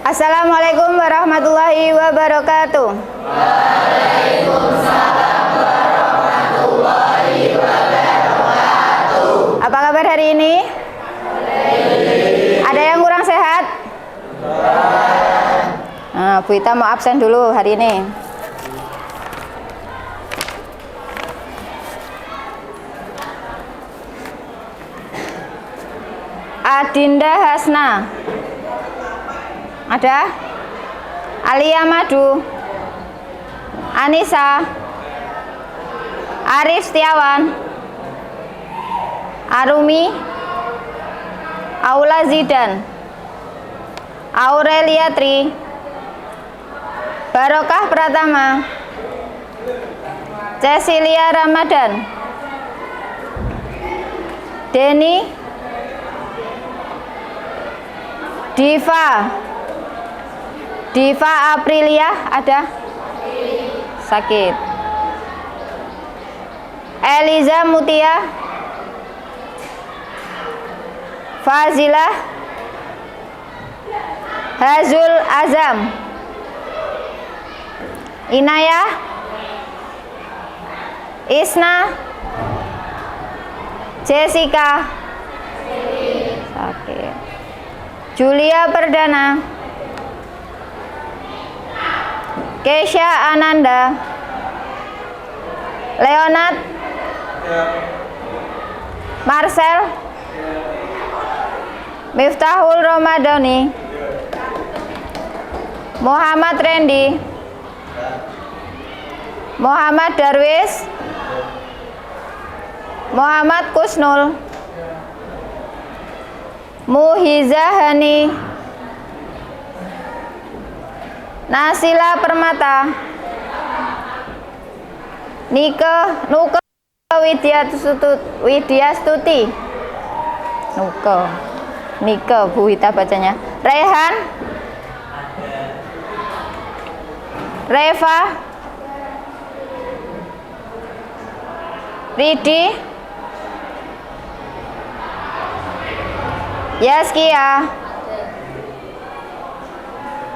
Assalamualaikum warahmatullahi wabarakatuh. Waalaikumsalam warahmatullahi wabarakatuh. Apa kabar hari ini? Ada yang kurang sehat? Nah, Bu Ita mau absen dulu hari ini. Adinda Hasna. Ada? Alia Madu. Anissa. Arif Setiawan. Arumi. Aula Zidan. Aurelia Tri. Barokah Pratama. Cecilia Ramadan. Denny. Diva Aprilia ada? Sakit. Eliza Mutia. Fazilah. Hazul Azam. Inayah. Isna. Jessica. Sakit. Julia Perdana. Kesha Ananda. Leonard. Marcel. Miftahul Ramadhani. Muhammad Randy. Muhammad Darwis. Muhammad Kusnul. Muhizahani. Nasila Permata. Nuke Widyastuti. Nike Bu Ita bacanya. Rehan. Reva. Ridi. Yaskia.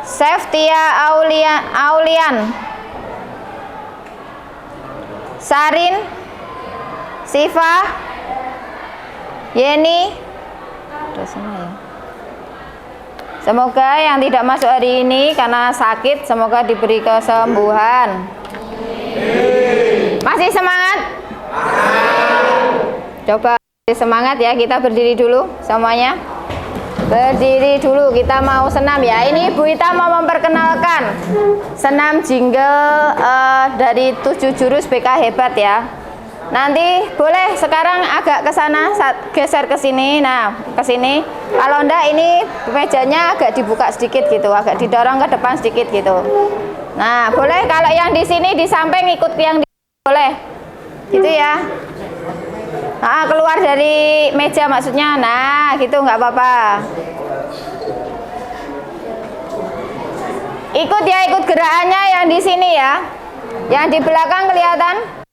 Seftia Aulian. Sarin. Siva. Yeni. Semoga yang tidak masuk hari ini karena sakit, semoga diberi kesembuhan. Masih semangat? Coba semangat ya, kita berdiri dulu semuanya. Berdiri dulu, kita mau senam ya. Ini Bu Ita mau memperkenalkan senam jingle dari 7 jurus BK Hebat ya. Nanti boleh sekarang agak ke sana, geser ke sini. Nah, ke sini. Kalau enggak ini mejanya agak dibuka sedikit gitu, agak didorong ke depan sedikit gitu. Nah, boleh kalau yang di sini di samping ikut yang di boleh. Gitu ya. Nah, keluar dari meja maksudnya. Nah, gitu nggak apa-apa. Ikut ya, ikut gerakannya yang di sini ya. Yang di belakang kelihatan.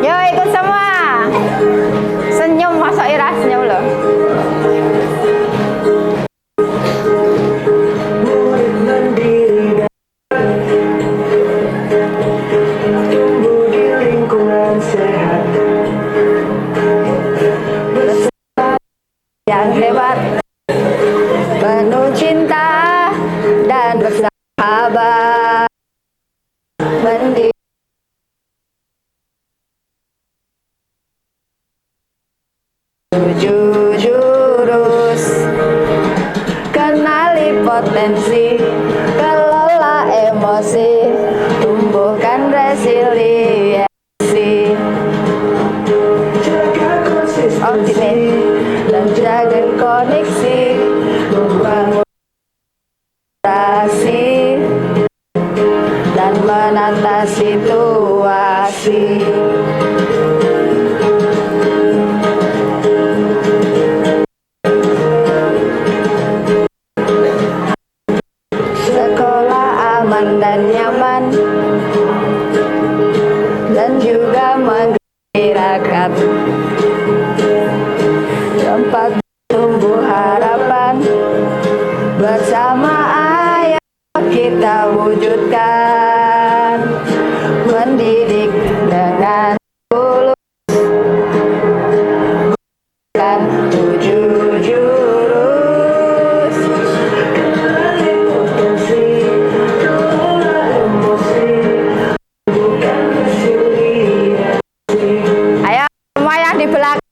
Yo, ikut semua. Senyum, masa ira senyum loh. Yang hebat, penuh cinta dan bersahabat, menuju jurus, kenali potensi, kelola emosi, tumbuhkan resiliensi, optimis dan jaga koneksi, membangun relasi dan menata situasi. aman dan nyaman, dan juga menggembirakan. Tempat tumbuh harapan, bersama ayah kita wujudkan. Mendidik dengan tulus, kan 7 jurus. Ayo semua yang di belakang.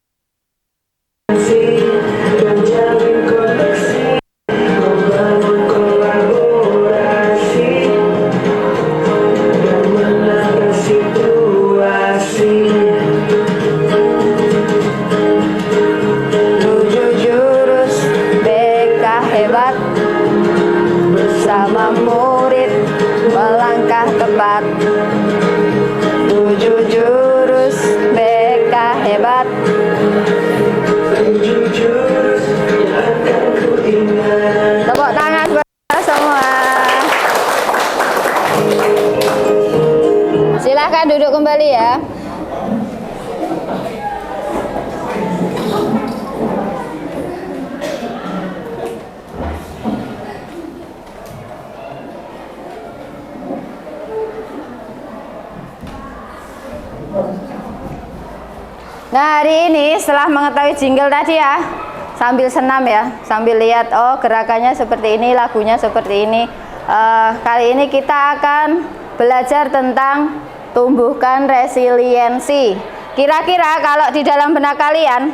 Bersama murid melangkah tepat. 7 jurus BK hebat. 7 jurus yang akan ku ingat. Tepuk tangan buat semua. Silahkan duduk kembali ya. Nah, hari ini setelah mengetahui jingle tadi ya, sambil senam ya, sambil lihat oh gerakannya seperti ini, lagunya seperti ini. Kali ini kita akan belajar tentang tumbuhkan resiliensi. Kira-kira kalau di dalam benak kalian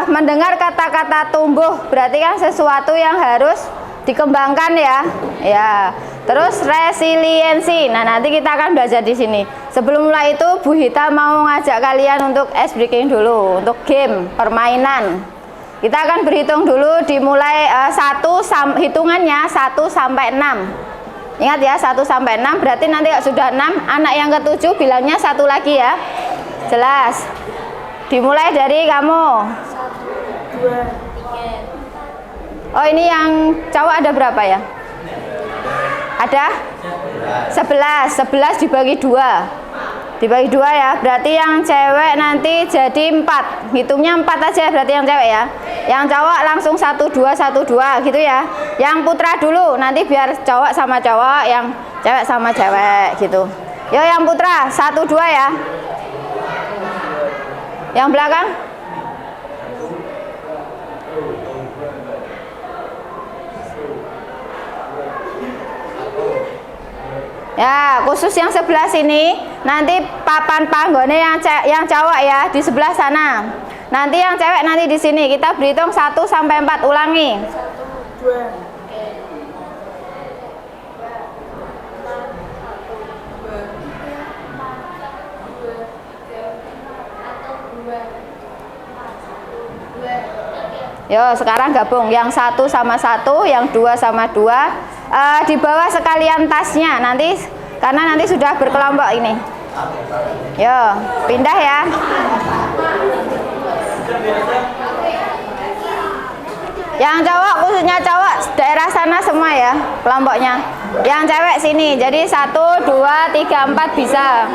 mendengar kata-kata tumbuh berarti kan sesuatu yang harus dikembangkan ya. Ya. Terus resiliensi. Nah, nanti kita akan belajar di sini. Sebelum mulai itu, Bu Hita mau ngajak kalian untuk ice breaking dulu, untuk game, permainan. Kita akan berhitung dulu dimulai hitungannya 1 sampai 6. Ingat ya, 1 sampai 6 berarti nanti sudah 6, anak yang ke-7 bilangnya 1 lagi ya. Jelas. Dimulai dari kamu. 1, 2, 3. Oh, ini yang cowok ada berapa ya? Ada 11 dibagi 2 ya, berarti yang cewek nanti jadi 4, hitungnya 4 aja berarti yang cewek ya, yang cowok langsung 1, 2 gitu ya. Yang putra dulu, nanti biar cowok sama cowok, yang cewek sama cewek gitu. Yo yang putra 1, 2 ya, yang belakang. Ya, khusus yang sebelah sini, nanti papan panggone yang cowok ya di sebelah sana. Nanti yang cewek nanti di sini. Kita berhitung 1 sampai 4, ulangi. 1, 2. Yo, sekarang gabung yang 1 sama 1, yang 2 sama 2. Di bawah sekalian tasnya nanti, karena nanti sudah berkelompok ini. Yo, pindah ya. Yang cowok, khususnya cowok daerah sana semua ya kelompoknya. Yang cewek sini. Jadi 1, 2, 3, 4 bisa.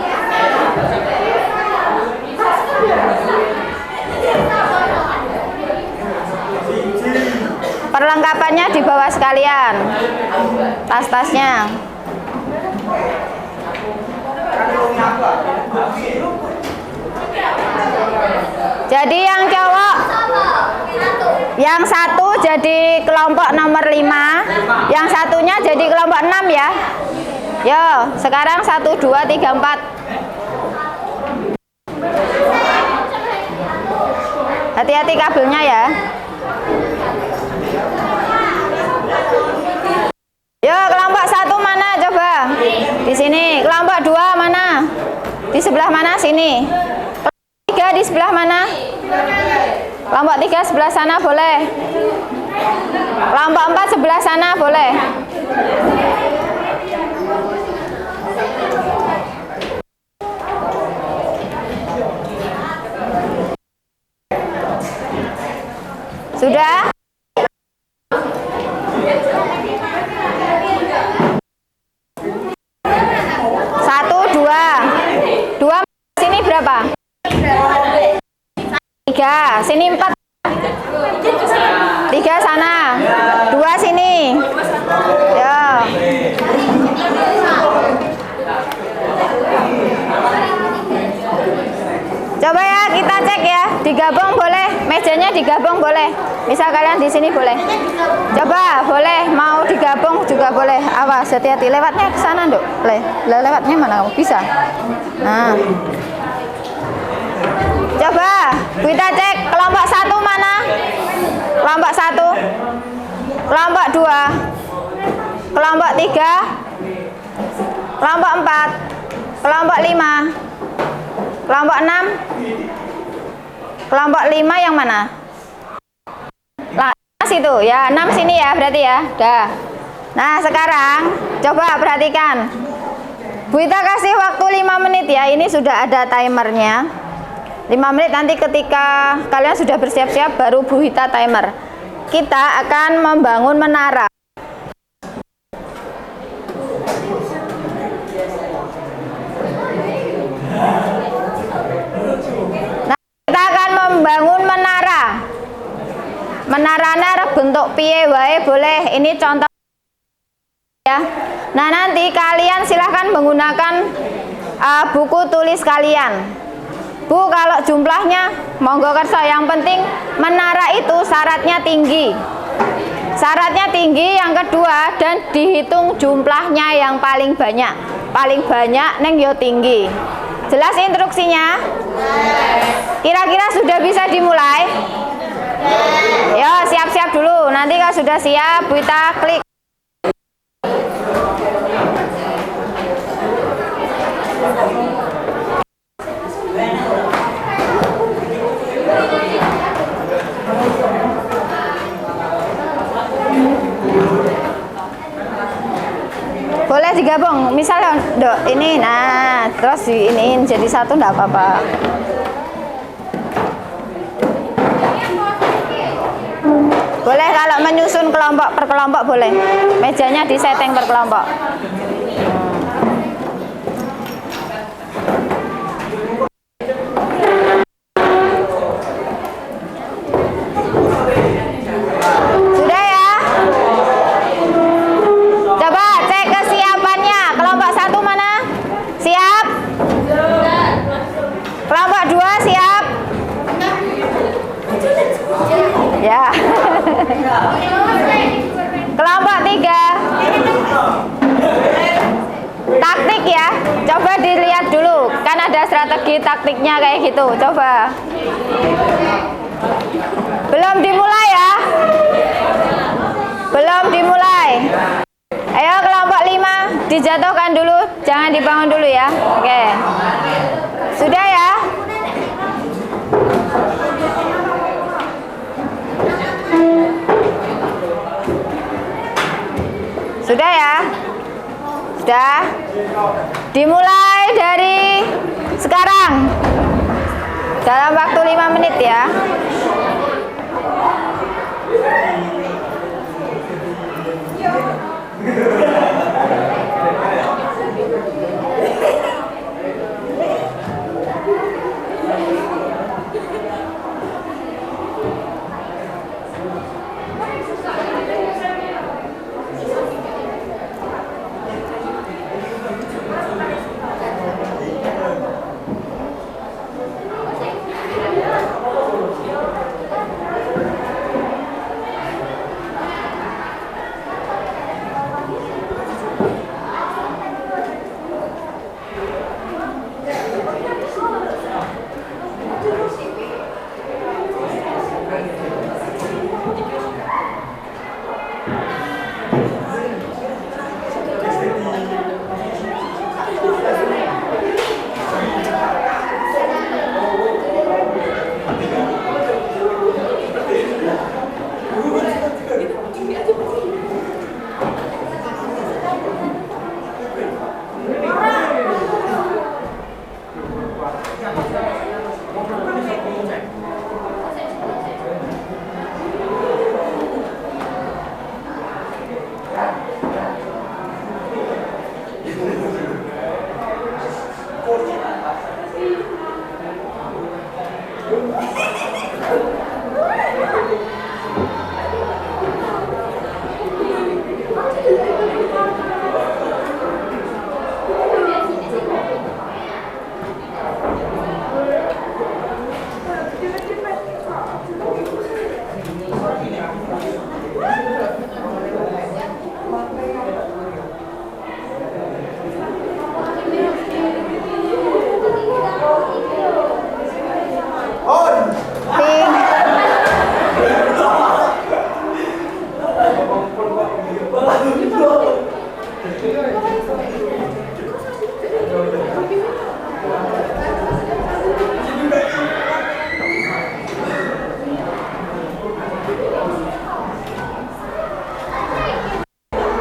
Perlengkapannya di bawah sekalian, tas-tasnya. Jadi yang cowok, yang 1 jadi kelompok nomor 5, yang satunya jadi kelompok 6 ya. Yo, sekarang 1, 2, 3, 4. Hati-hati kabelnya ya. Yo, kelompok 1 mana coba? Di sini. Kelompok 2 mana? Di sebelah mana? Sini. Kelompok 3 di sebelah mana? Kelompok 3 sebelah sana boleh. Kelompok 4 sebelah sana boleh. Sudah? berapa? 3. Sini 4. 3 sana. 2 sini. Ya. Coba ya kita cek ya, digabung boleh, mejanya digabung boleh. Misal kalian di sini boleh. Coba boleh, mau digabung juga boleh. Awas, hati-hati lewatnya ke sana, Nduk. Lewatnya mana kamu bisa? Nah. Coba kita cek kelompok 1 mana? Kelompok 1. Kelompok 2. Kelompok 3. Kelompok 4. Kelompok 5. Kelompok 6. Kelompok 5 yang mana? Situ ya, 6 sini ya berarti ya. Dah. Nah, sekarang coba perhatikan. Bu Ita kasih waktu 5 menit ya. Ini sudah ada timernya. 5 menit nanti ketika kalian sudah bersiap-siap baru Bu Ita timer. Kita akan membangun menara. Membangun menara. Menaranya bentuk piye wae boleh. Ini contoh ya. Nah, nanti kalian silahkan menggunakan buku tulis kalian. Bu, kalau jumlahnya monggo kerso. Yang penting menara itu syaratnya tinggi. Syaratnya tinggi yang kedua dan dihitung jumlahnya yang paling banyak. Paling banyak neng yo tinggi. Jelas instruksinya? Kira-kira sudah bisa dimulai? Yo, siap-siap dulu. Nanti kalau sudah siap, Bu Ita klik. Boleh digabung, misalnya Dok, ini, nah, terus diiniin jadi satu enggak apa-apa. Boleh kalau menyusun kelompok per kelompok boleh. Mejanya disetting per kelompok. Sudah ya? Coba cek kesiapannya. Kelompok 1 mana? Siap? Kelompok 2 siap? Ya. Kelompok 3. Taktik ya. Coba dilihat dulu. Kan ada strategi taktiknya kayak gitu. Coba. Belum dimulai ya? Belum dimulai. Ayo kelompok 5 dijatuhkan dulu. Jangan dibangun dulu ya. Oke. Sudah ya? Sudah ya? Sudah? Dimulai dari sekarang. Dalam waktu 5 menit ya.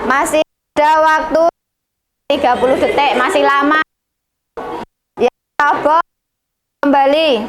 Masih ada waktu 30 detik, masih lama. Ya, roboh kembali.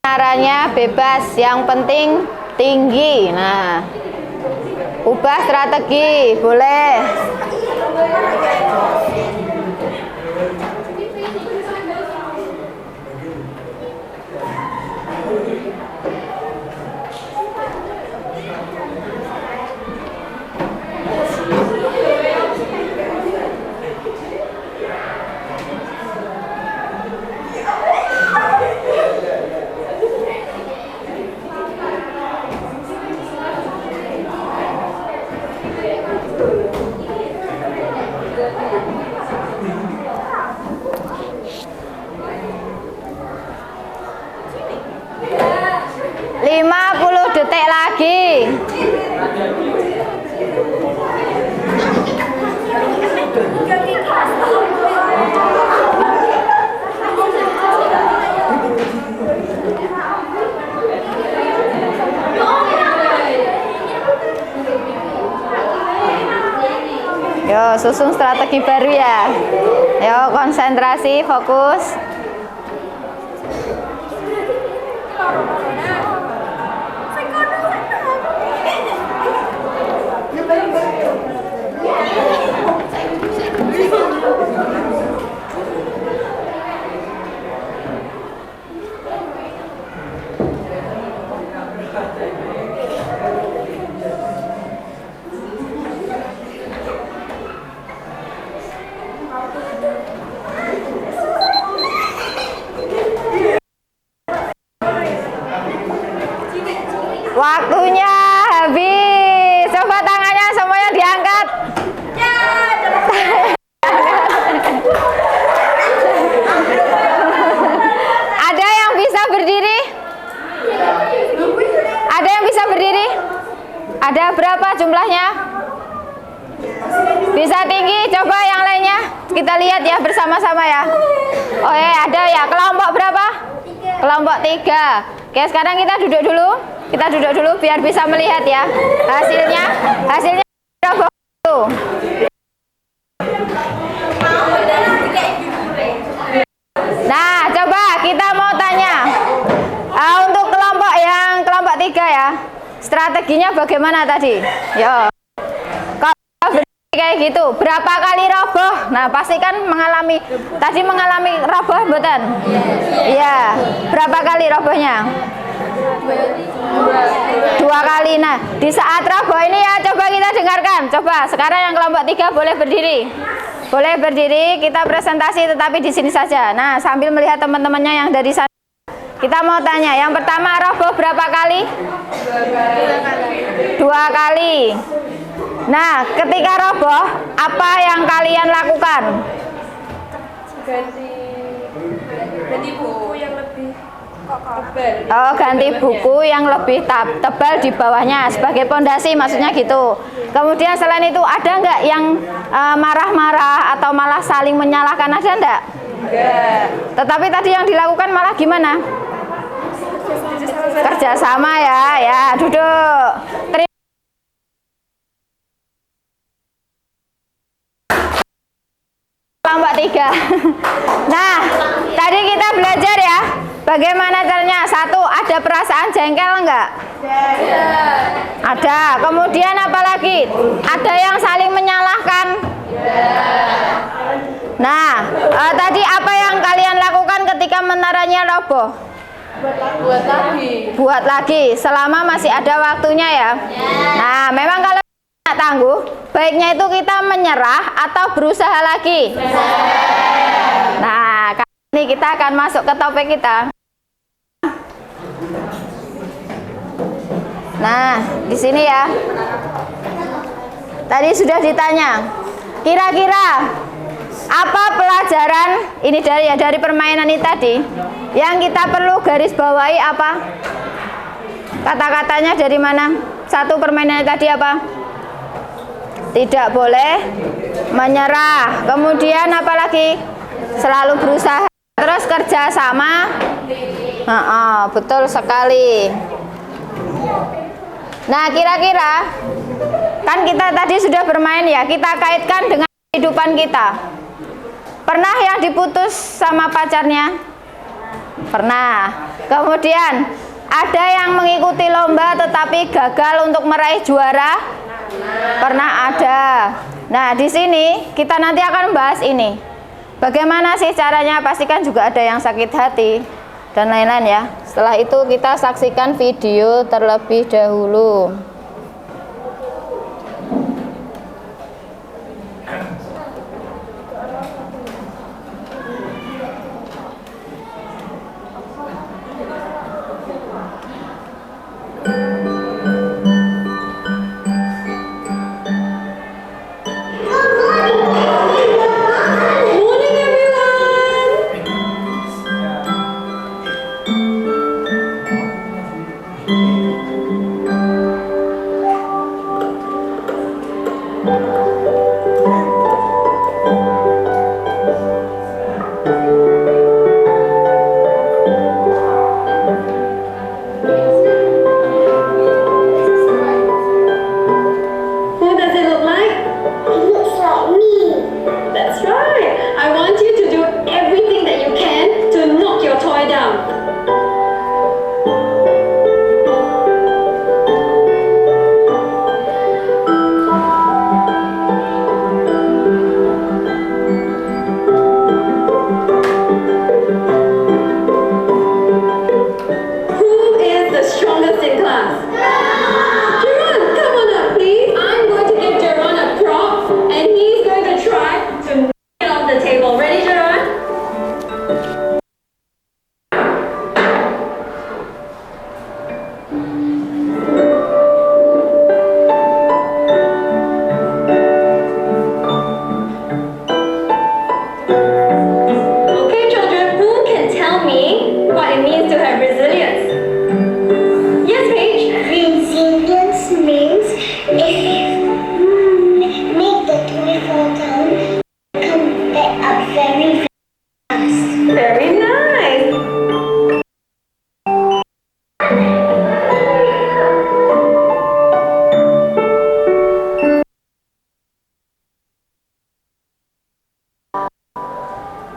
Caranya bebas, yang penting tinggi. Nah, ubah strategi, boleh. Detik lagi. Yo, susun strategi baru ya. Yo, konsentrasi, fokus. Waktunya habis. Coba tangannya semuanya diangkat. Ada yang bisa berdiri? Ada yang bisa berdiri? Ada berapa jumlahnya? Bisa tinggi? Coba yang lainnya. Kita lihat ya bersama-sama ya. Oh ada ya. Kelompok berapa? Kelompok 3. Oke, sekarang kita duduk dulu. Kita duduk dulu biar bisa melihat ya hasilnya. Hasilnya berapa? Nah, coba kita mau tanya untuk kelompok 3 ya. Strateginya bagaimana tadi? Yo. Kalau kayak gitu, berapa kali roboh? Nah, pasti kan mengalami roboh mboten? Iya. Berapa kali robohnya? 2 kali. Nah, di saat roboh ini ya coba kita dengarkan. Coba sekarang yang kelompok 3 boleh berdiri. Boleh berdiri, kita presentasi tetapi di sini saja. Nah, sambil melihat teman-temannya yang dari sana. Kita mau tanya, yang pertama roboh berapa kali? 2 kali. Nah, ketika roboh, apa yang kalian lakukan? Ganti buku yang lebih tebal. Oh, ganti buku yang lebih tebal di bawahnya sebagai pondasi, maksudnya gitu. Kemudian selain itu ada nggak yang marah-marah atau malah saling menyalahkan, ada enggak? Enggak. Tetapi tadi yang dilakukan malah gimana? Kerjasama ya, ya duduk. Kelompok 3. Nah, tadi kita belajar ya, bagaimana caranya. 1, ada perasaan jengkel enggak? Ada. Kemudian apa lagi? Ada yang saling menyalahkan? Nah, tadi apa yang kalian lakukan ketika menaranya roboh? Buat lagi. Buat lagi selama masih ada waktunya ya. Nah, memang kalau tidak tangguh, baiknya itu kita menyerah atau berusaha lagi. Nah, kali ini kita akan masuk ke topik kita. Nah, di sini ya. Tadi sudah ditanya, kira-kira apa pelajaran ini dari permainan ini tadi yang kita perlu garis bawahi apa? Kata-katanya dari mana? Satu permainan tadi apa? Tidak boleh menyerah. Kemudian apa lagi? Selalu berusaha. Terus kerja sama. Betul sekali. Nah, kira-kira kan kita tadi sudah bermain ya, kita kaitkan dengan kehidupan kita. Pernah yang diputus sama pacarnya? Pernah. Kemudian ada yang mengikuti lomba tetapi gagal untuk meraih juara? Pernah ada. Nah, di sini kita nanti akan bahas ini. Bagaimana sih caranya? Pastikan juga ada yang sakit hati dan lain-lain ya. Setelah itu kita saksikan video terlebih dahulu.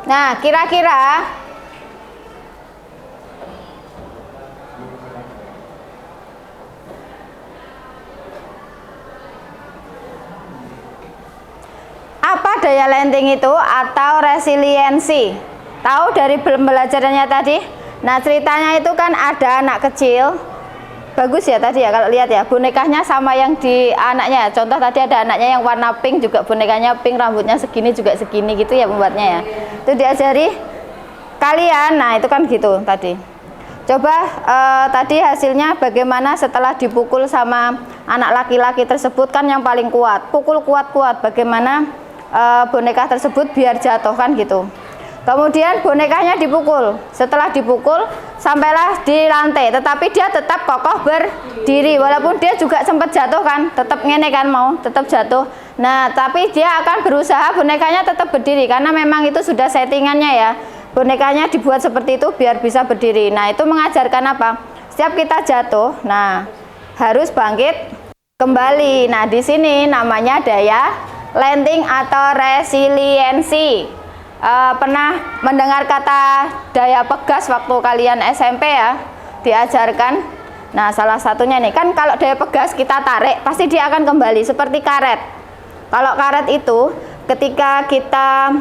Nah, kira-kira apa daya lenting itu atau resiliensi? Tahu dari pembelajarannya tadi? Nah, ceritanya itu kan ada anak kecil. Bagus ya tadi ya kalau lihat ya, bonekanya sama yang di anaknya. Contoh tadi ada anaknya yang warna pink, juga bonekanya pink, rambutnya segini juga segini gitu ya pembuatnya ya. Itu diajari kalian. Nah, itu kan gitu tadi. Coba tadi hasilnya bagaimana setelah dipukul sama anak laki-laki tersebut, kan yang paling kuat. Pukul kuat-kuat, bagaimana boneka tersebut biar jatuh kan gitu. Kemudian bonekanya dipukul. Setelah dipukul sampailah di lantai, tetapi dia tetap kokoh berdiri walaupun dia juga sempat jatuh kan, tetap ngene kan, mau tetap jatuh. Nah, tapi dia akan berusaha bonekanya tetap berdiri karena memang itu sudah settingannya ya. Bonekanya dibuat seperti itu biar bisa berdiri. Nah, itu mengajarkan apa? Setiap kita jatuh, nah harus bangkit kembali. Nah, di sini namanya daya lenting atau resiliensi. Pernah mendengar kata daya pegas waktu kalian SMP ya, diajarkan. Nah, salah satunya nih kan, kalau daya pegas kita tarik pasti dia akan kembali seperti karet. Kalau karet itu ketika kita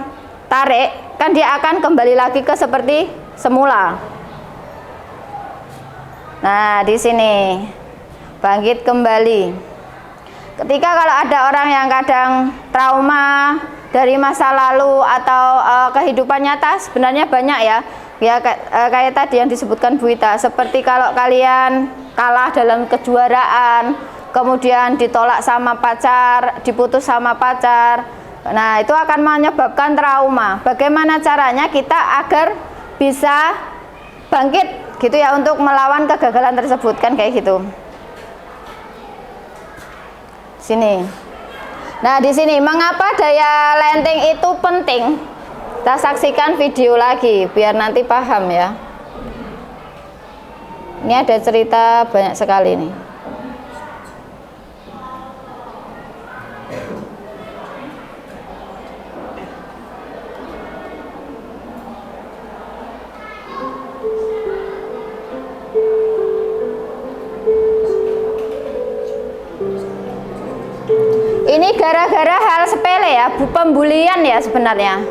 tarik kan dia akan kembali lagi ke seperti semula. Nah, di sini bangkit kembali. Ketika kalau ada orang yang kadang trauma dari masa lalu atau kehidupan nyata, sebenarnya banyak ya. Ya kayak tadi yang disebutkan Bu Ita, seperti kalau kalian kalah dalam kejuaraan, kemudian ditolak sama pacar, diputus sama pacar. Nah, itu akan menyebabkan trauma. Bagaimana caranya kita agar bisa bangkit gitu ya untuk melawan kegagalan tersebut, kan kayak gitu. Sini. Nah, di sini mengapa daya lenting itu penting? Kita saksikan video lagi biar nanti paham ya. Ini ada cerita banyak sekali nih. Ini gara-gara hal sepele ya, pembulian ya sebenarnya.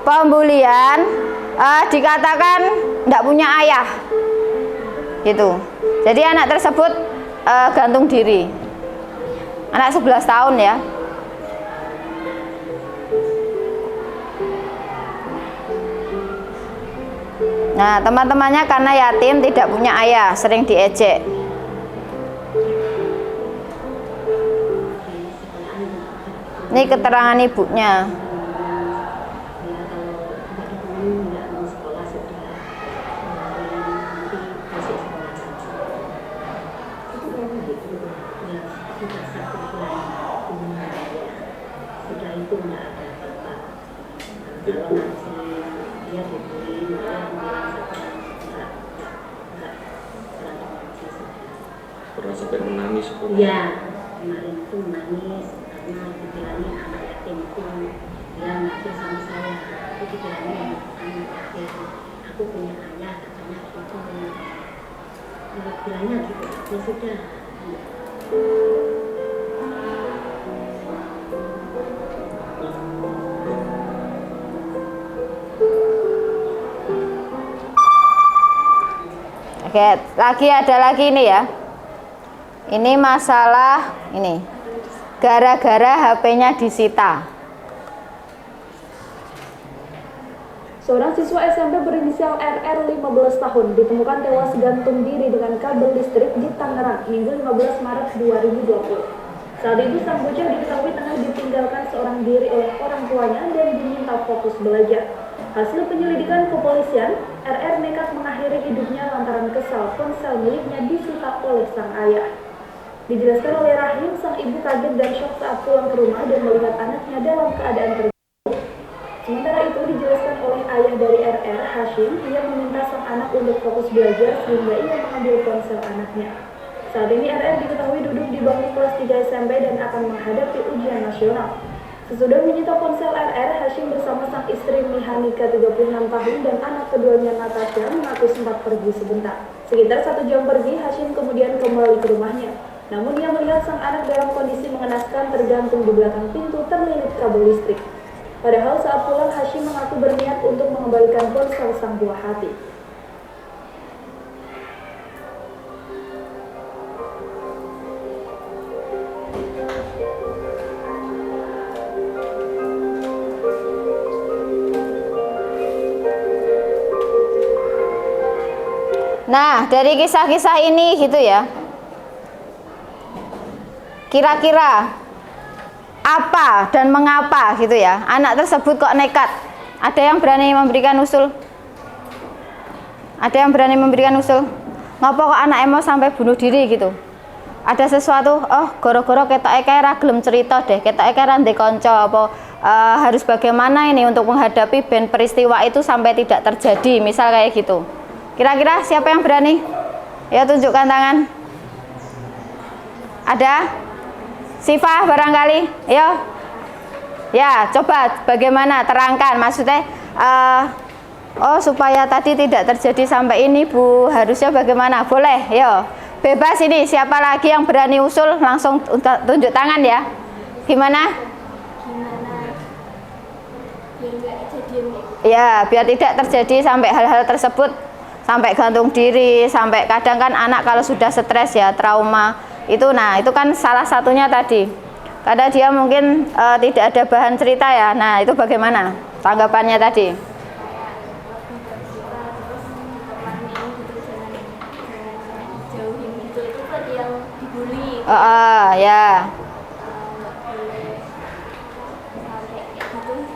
Pembulian dikatakan tidak punya ayah, gitu. Jadi anak tersebut gantung diri. Anak 11 tahun ya. Nah, teman-temannya karena yatim tidak punya ayah, sering diejek. Ini keterangan ibunya. Pernah sampai menangis kok? Iya, kemarin itu menangis karena pikirannya anak yatim itu dia ngakir sama saya. Itu pikirannya anak yatim. Aku punya ayah, katanya itu pikirannya gitu. Ya sudah. Oke, ada lagi ini ya. Ini masalah ini. Gara-gara HP-nya disita. Seorang siswa SMP berinisial RR 15 tahun ditemukan tewas gantung diri dengan kabel listrik di Tangerang Minggu 15 Maret 2020. Saat itu sang bocah diketahui tengah ditinggalkan seorang diri oleh orang tuanya dan diminta fokus belajar. Hasil penyelidikan kepolisian, RR nekat mengakhiri hidupnya lantaran kesal ponsel miliknya disita oleh sang ayah. Dijelaskan oleh Rahim, sang ibu kaget dan syok saat pulang ke rumah dan melihat anaknya dalam keadaan terjatuh. Sementara itu dijelaskan oleh ayah dari RR, Hashim, yang meminta sang anak untuk fokus belajar sehingga ia mengambil ponsel anaknya. Saat ini RR diketahui duduk di bangku kelas 3 SMP dan akan menghadapi ujian nasional. Sesudah menyita ponsel RR, Hashim bersama sang istri Mihanika 36 tahun dan anak keduanya Natasha mengaku sempat pergi sebentar. Sekitar 1 jam pergi, Hashim kemudian kembali ke rumahnya. Namun ia melihat sang anak dalam kondisi mengenaskan tergantung di belakang pintu terlilit kabel listrik. Padahal saat pulang Hashim mengaku berniat untuk mengembalikan ponsel sang buah hati. Nah, dari kisah-kisah ini gitu ya. Kira-kira apa dan mengapa gitu ya anak tersebut kok nekat? Ada yang berani memberikan usul? Ada yang berani memberikan usul? Ngapa kok anak emo sampai bunuh diri gitu? Ada sesuatu, oh goro-goro ketoke kae ra gelem cerita deh, ketoke kae ra ndek kanca apa harus bagaimana ini untuk menghadapi ben peristiwa itu sampai tidak terjadi, misal kayak gitu. Kira-kira siapa yang berani? Ya, tunjukkan tangan. Ada? Sifah barangkali? Ayo. Ya, coba bagaimana? Terangkan. Maksudnya, oh supaya tadi tidak terjadi sampai ini Bu, harusnya bagaimana? Boleh, yo. Bebas ini, siapa lagi yang berani usul? Langsung tunjuk tangan ya. Gimana? Biar nggak kejadian. Ya, biar tidak terjadi sampai hal-hal tersebut sampai gantung diri, sampai kadang kan anak kalau sudah stres ya, trauma itu, nah itu kan salah satunya tadi. Karena dia mungkin tidak ada bahan cerita ya. Nah itu bagaimana tanggapannya tadi? Ya.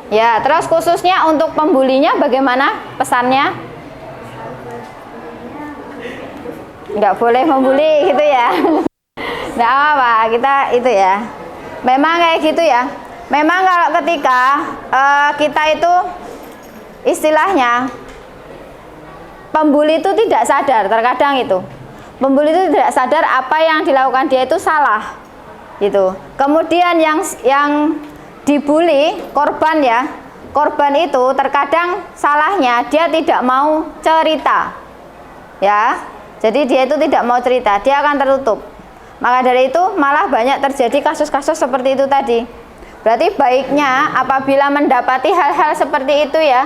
Ya, terus khususnya untuk pembulinya bagaimana pesannya? Nggak boleh membuli gitu ya. Nggak apa-apa, kita itu ya. Memang kayak gitu ya. Memang kalau ketika kita itu istilahnya pembuli itu tidak sadar, terkadang itu. Pembuli itu tidak sadar apa yang dilakukan dia itu salah. Gitu. Kemudian yang dibully, korban ya, korban itu terkadang salahnya dia tidak mau cerita ya, jadi dia itu tidak mau cerita, dia akan tertutup. Maka dari itu malah banyak terjadi kasus-kasus seperti itu tadi. Berarti baiknya apabila mendapati hal-hal seperti itu ya,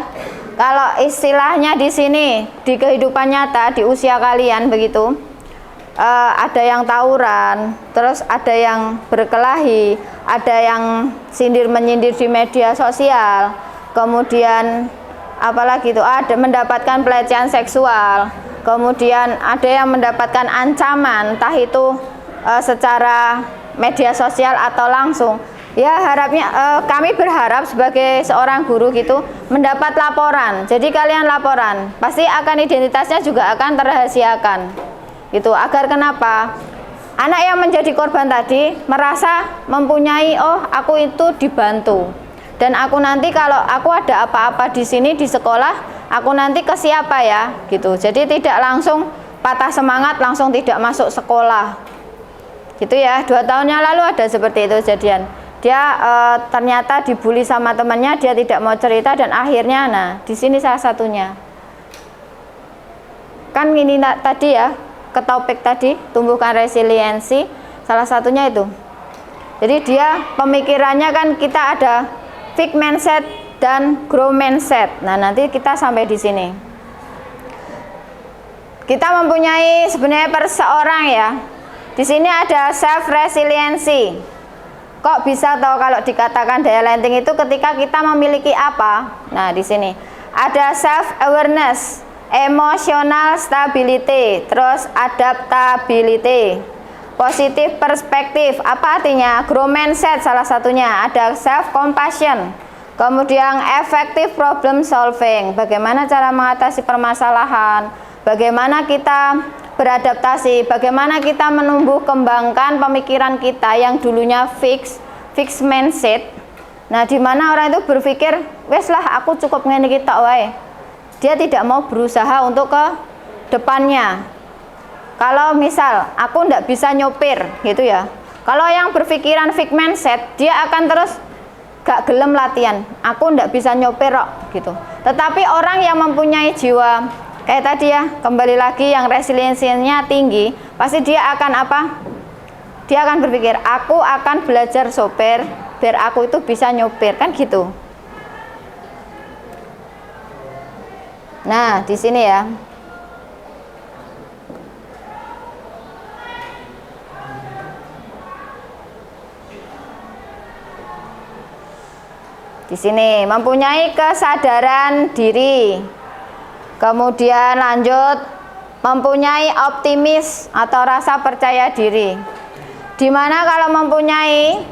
kalau istilahnya di sini di kehidupan nyata di usia kalian begitu, ada yang tawuran, terus ada yang berkelahi, ada yang sindir menyindir di media sosial, kemudian apalagi itu ada mendapatkan pelecehan seksual, kemudian ada yang mendapatkan ancaman, entah itu secara media sosial atau langsung. Ya harapnya kami berharap sebagai seorang guru gitu mendapat laporan. Jadi kalian laporan, pasti akan identitasnya juga akan terrahasiakan. Gitu, agar kenapa? Anak yang menjadi korban tadi merasa mempunyai, oh aku itu dibantu, dan aku nanti kalau aku ada apa-apa di sini di sekolah, aku nanti ke siapa ya, gitu. Jadi tidak langsung patah semangat, langsung tidak masuk sekolah, gitu ya. 2 tahun yang lalu ada seperti itu kejadian. Dia ternyata dibully sama temannya, dia tidak mau cerita dan akhirnya, nah di sini salah satunya. Kan ini tadi ya. Ke topik tadi, tumbuhkan resiliensi, salah satunya itu. Jadi dia pemikirannya kan kita ada fixed mindset dan growth mindset. Nah, nanti kita sampai di sini. Kita mempunyai sebenarnya perseorang ya. Di sini ada self resiliency. Kok bisa tahu kalau dikatakan daya lenting itu ketika kita memiliki apa? Nah, di sini ada self awareness, emotional stability, terus adaptability, positive perspektif. Apa artinya? Growth mindset salah satunya, ada self compassion, kemudian effective problem solving, bagaimana cara mengatasi permasalahan, bagaimana kita beradaptasi, bagaimana kita menumbuh kembangkan pemikiran kita yang dulunya fixed mindset. Nah, di mana orang itu berpikir, wes lah aku cukup ngene iki tok wae. Dia tidak mau berusaha untuk ke depannya. Kalau misal aku ndak bisa nyopir gitu ya, kalau yang berpikiran fixed mindset, dia akan terus gak gelem latihan, aku ndak bisa nyopir kok gitu. Tetapi orang yang mempunyai jiwa kayak tadi ya, kembali lagi yang resiliensinya tinggi, pasti dia akan apa? Dia akan berpikir, aku akan belajar sopir biar aku itu bisa nyopir, kan gitu. Nah, di sini ya. Di sini mempunyai kesadaran diri. Kemudian lanjut mempunyai optimis atau rasa percaya diri. Dimana kalau mempunyai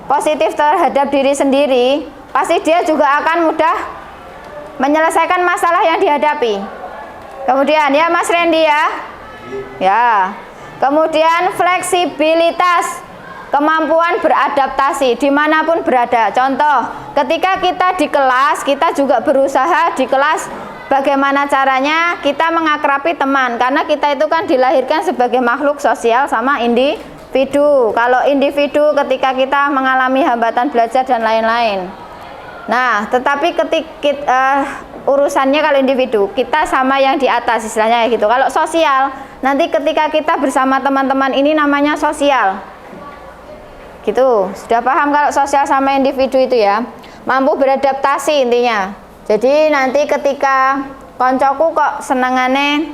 positif terhadap diri sendiri, pasti dia juga akan mudah menyelesaikan masalah yang dihadapi. Kemudian ya Mas Randy ya. Ya. Kemudian fleksibilitas, kemampuan beradaptasi dimanapun berada. Contoh, ketika kita di kelas, kita juga berusaha di kelas bagaimana caranya kita mengakrabi teman, karena kita itu kan dilahirkan sebagai makhluk sosial sama individu. Kalau individu ketika kita mengalami hambatan belajar dan lain-lain. Nah, tetapi ketika urusannya kalau individu, kita sama yang di atas istilahnya gitu. Kalau sosial, nanti ketika kita bersama teman-teman ini namanya sosial. Gitu. Sudah paham kalau sosial sama individu itu ya? Mampu beradaptasi intinya. Jadi nanti ketika koncoku kok senengane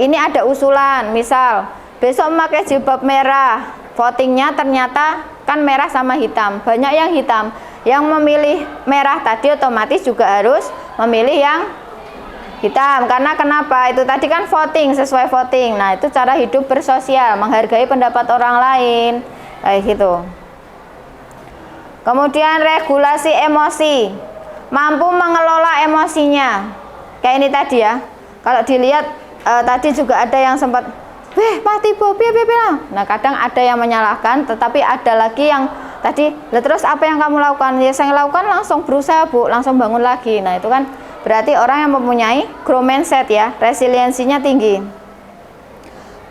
ini ada usulan, misal besok memakai jilbab merah, votingnya ternyata kan merah sama hitam, banyak yang hitam, yang memilih merah tadi otomatis juga harus memilih yang hitam, karena kenapa? Itu tadi kan voting, sesuai voting. Nah, itu cara hidup bersosial, menghargai pendapat orang lain, kayak gitu. Kemudian regulasi emosi, mampu mengelola emosinya, kayak ini tadi ya. Kalau dilihat tadi juga ada yang sempat mati Bobi. Nah, kadang ada yang menyalahkan, tetapi ada lagi yang tadi, terus apa yang kamu lakukan? Ya, saya lakukan langsung berusaha Bu, langsung bangun lagi. Nah, itu kan berarti orang yang mempunyai growth mindset ya, resiliensinya tinggi.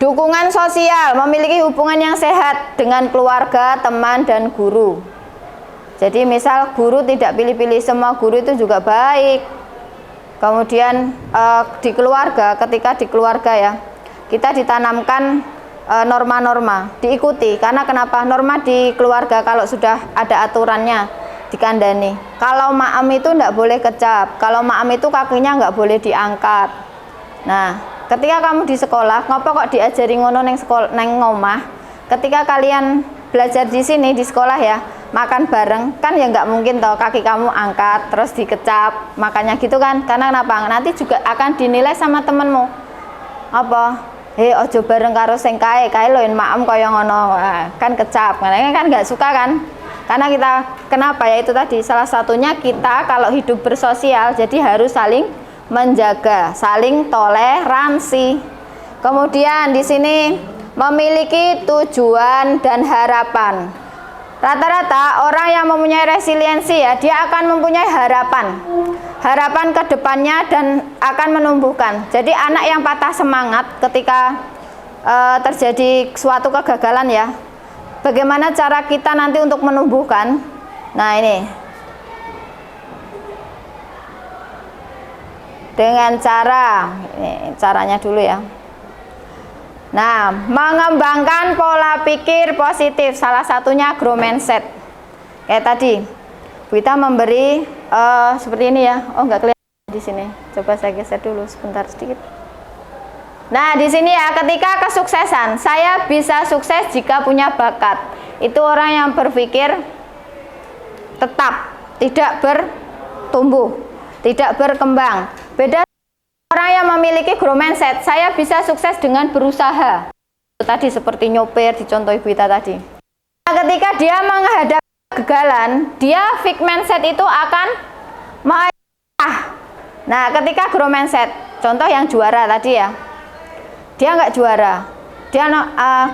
Dukungan sosial, memiliki hubungan yang sehat dengan keluarga, teman, dan guru. Jadi misal guru tidak pilih-pilih, semua guru itu juga baik. Kemudian di keluarga, ketika di keluarga ya, kita ditanamkan norma-norma, diikuti. Karena kenapa? Norma di keluarga kalau sudah ada aturannya, dikandani. Kalau maam itu enggak boleh kecap, kalau maam itu kakinya enggak boleh diangkat. Nah, ketika kamu di sekolah, ngopo kok diajari ngono neng sekolah, neng ngomah? Ketika kalian belajar di sini di sekolah ya, makan bareng kan ya nggak mungkin toh kaki kamu angkat terus dikecap, makanya gitu kan. Karena kenapa? Nanti juga akan dinilai sama temenmu. Apa? Ojo bareng karo sing kae loin maem kaya ngono. Kan kecap. Makanya kan nggak suka kan? Karena kita kenapa ya itu tadi salah satunya kita kalau hidup bersosial jadi harus saling menjaga, saling toleransi. Kemudian di sini memiliki tujuan dan harapan. Rata-rata orang yang mempunyai resiliensi ya, dia akan mempunyai harapan ke depannya dan akan menumbuhkan. Jadi anak yang patah semangat ketika terjadi suatu kegagalan ya, bagaimana cara kita nanti untuk menumbuhkan? Nah ini, dengan cara, ini caranya dulu ya. Nah, mengembangkan pola pikir positif, salah satunya growth mindset. Kayak tadi, kita memberi seperti ini ya. Oh, nggak kelihatan di sini. Coba saya geser dulu sebentar sedikit. Nah, di sini ya, ketika kesuksesan, saya bisa sukses jika punya bakat. Itu orang yang berpikir tetap, tidak bertumbuh, tidak berkembang. Beda orang yang memiliki growth mindset, saya bisa sukses dengan berusaha. Tadi seperti nyopir, dicontoh Ibu Ita tadi. Nah, ketika dia menghadapi kegagalan, dia fixed mindset itu akan marah. Nah, ketika growth mindset, contoh yang juara tadi ya, dia nggak juara. Dia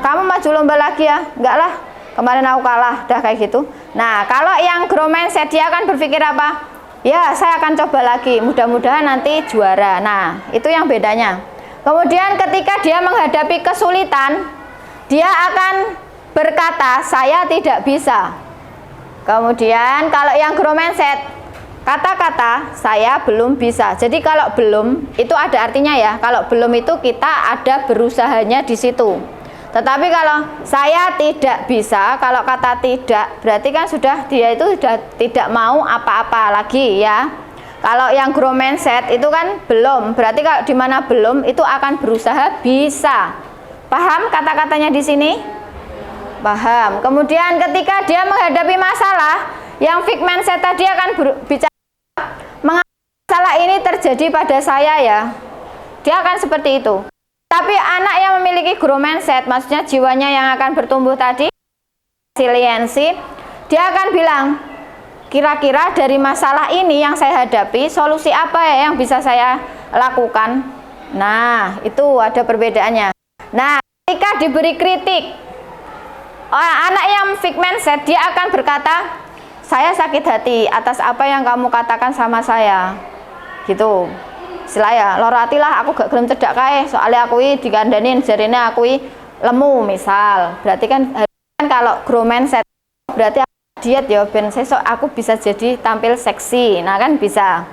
kamu maju lomba lagi ya? Enggak lah, kemarin aku kalah, dah kayak gitu. Nah, kalau yang growth mindset, dia akan berpikir apa? Ya, saya akan coba lagi, mudah-mudahan nanti juara. Nah, itu yang bedanya. Kemudian ketika dia menghadapi kesulitan, dia akan berkata, saya tidak bisa. Kemudian kalau yang growth mindset, kata-kata, saya belum bisa. Jadi kalau belum, itu ada artinya ya. Kalau belum itu kita ada berusahanya di situ. Tetapi kalau saya tidak bisa, kalau kata tidak, berarti kan sudah dia itu sudah tidak mau apa-apa lagi ya. Kalau yang growth mindset itu kan belum, berarti kalau di mana belum itu akan berusaha bisa. Paham kata-katanya di sini? Paham. Kemudian ketika dia menghadapi masalah, yang fixed mindset tadi akan bicara mengapa masalah ini terjadi pada saya ya. Dia akan seperti itu. Tapi anak yang memiliki growth mindset, maksudnya jiwanya yang akan bertumbuh tadi, resiliensi, dia akan bilang, kira-kira dari masalah ini yang saya hadapi, solusi apa ya yang bisa saya lakukan? Nah, itu ada perbedaannya. Nah, ketika diberi kritik, anak yang fixed mindset, dia akan berkata, saya sakit hati atas apa yang kamu katakan sama saya. Gitu. Istilahnya, loro ati lah aku gak gelem cedak kae, soalnya aku digandani jarine aku lemu misal. Berarti kan kalau growth mindset berarti diet ya ben sesok aku bisa jadi tampil seksi. Nah, kan bisa.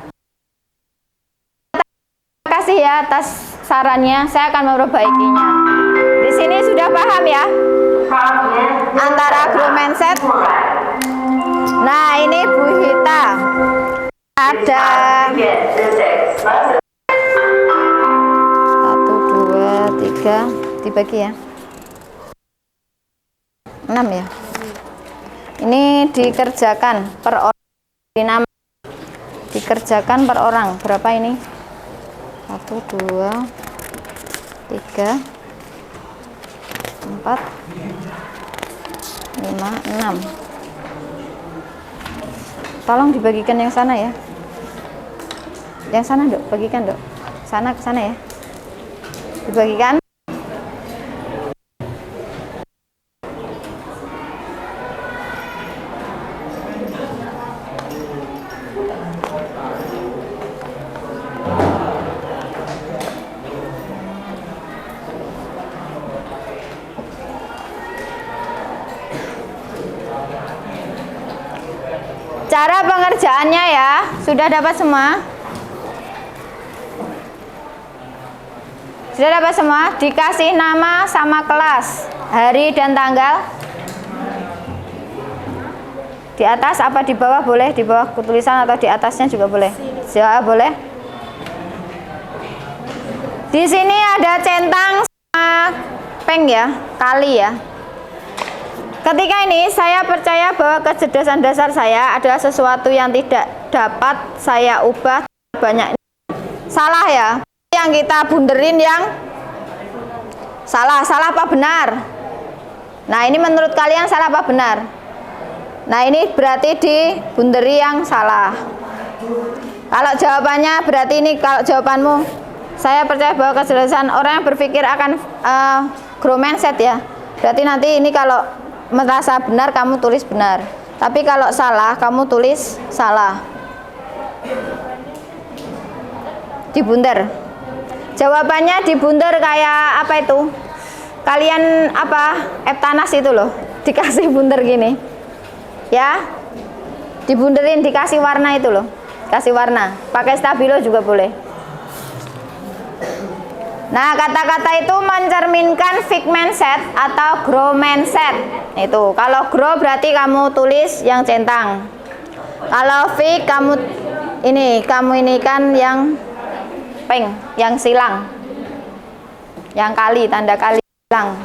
Terima kasih ya atas sarannya, saya akan memperbaikinya. Di sini sudah paham ya? Antara growth mindset. Nah, ini Bu Hita. Ada 1, 2, 3 dibagi ya. 6 ya. Ini dikerjakan per orang. Dinamakan dikerjakan per orang. Berapa ini? 1, 2, 3, 4, 5, 6. Tolong dibagikan yang sana ya. Yang sana, Dok, bagikan, Dok. Sana ke sana ya. Dibagikan. Cara pengerjaannya ya, sudah dapat semua? Sudah dapat semua? Dikasih nama sama kelas, hari dan tanggal. Di atas apa di bawah boleh, di bawah tulisan atau di atasnya juga boleh. Ya, boleh. Di sini ada centang sama peng ya, kali ya. Ketika ini saya percaya bahwa kecerdasan dasar saya adalah sesuatu yang tidak dapat saya ubah banyak. Salah ya. Yang kita bunderin yang salah. Salah apa benar? Nah, ini menurut kalian salah apa benar? Nah, ini berarti dibunderi yang salah. Kalau jawabannya berarti ini, kalau jawabanmu, saya percaya bahwa kecerdasan orang yang berpikir akan grow mindset ya. Berarti nanti ini kalau merasa benar kamu tulis benar, tapi kalau salah kamu tulis salah. Dibunder. Jawabannya dibunder kayak apa itu? Kalian apa? Eptanas itu loh, dikasih bunder gini. Ya. Dibunderin, dikasih warna itu loh. Kasih warna. Pakai stabilo juga boleh. Nah, kata-kata itu mencerminkan fixed mindset atau grow mindset. Itu, kalau grow berarti kamu tulis yang centang. Kalau fixed kamu ini kan yang peng, yang silang. Yang kali, tanda kali silang.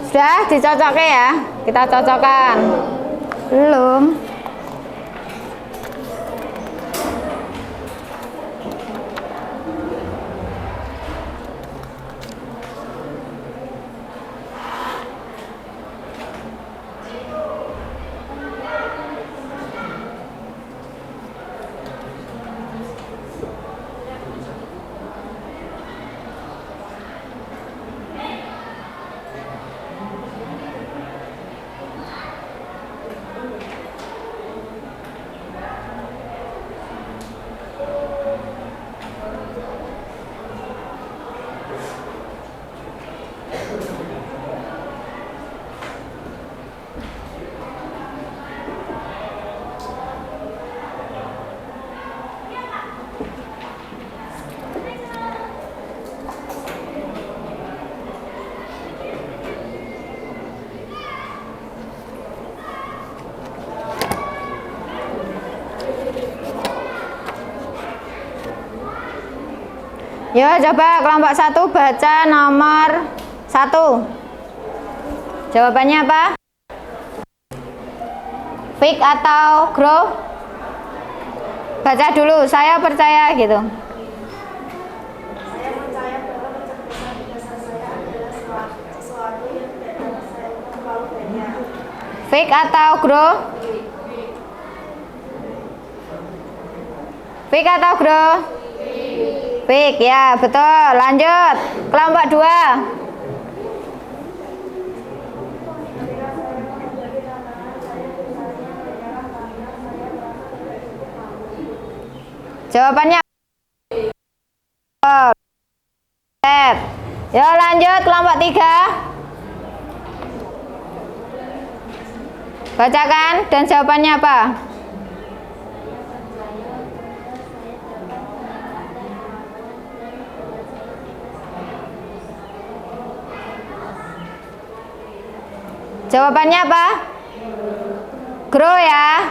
Sudah dicocoknya ya, kita cocokkan. Belum. Yo, coba kelompok 1 baca nomor 1. Jawabannya apa? Fake atau grow? Baca dulu, saya percaya gitu. Saya percaya bahwa kecerdasan di dasar saya adalah sesuatu yang tidak saya terlalu banyak. Fake atau grow? Fake atau grow? Fake, ya betul. Lanjut, kelompok 2. Jawabannya oh. Ya lanjut kelompok 3. Bacakan dan jawabannya apa? Jawabannya apa? Grow ya.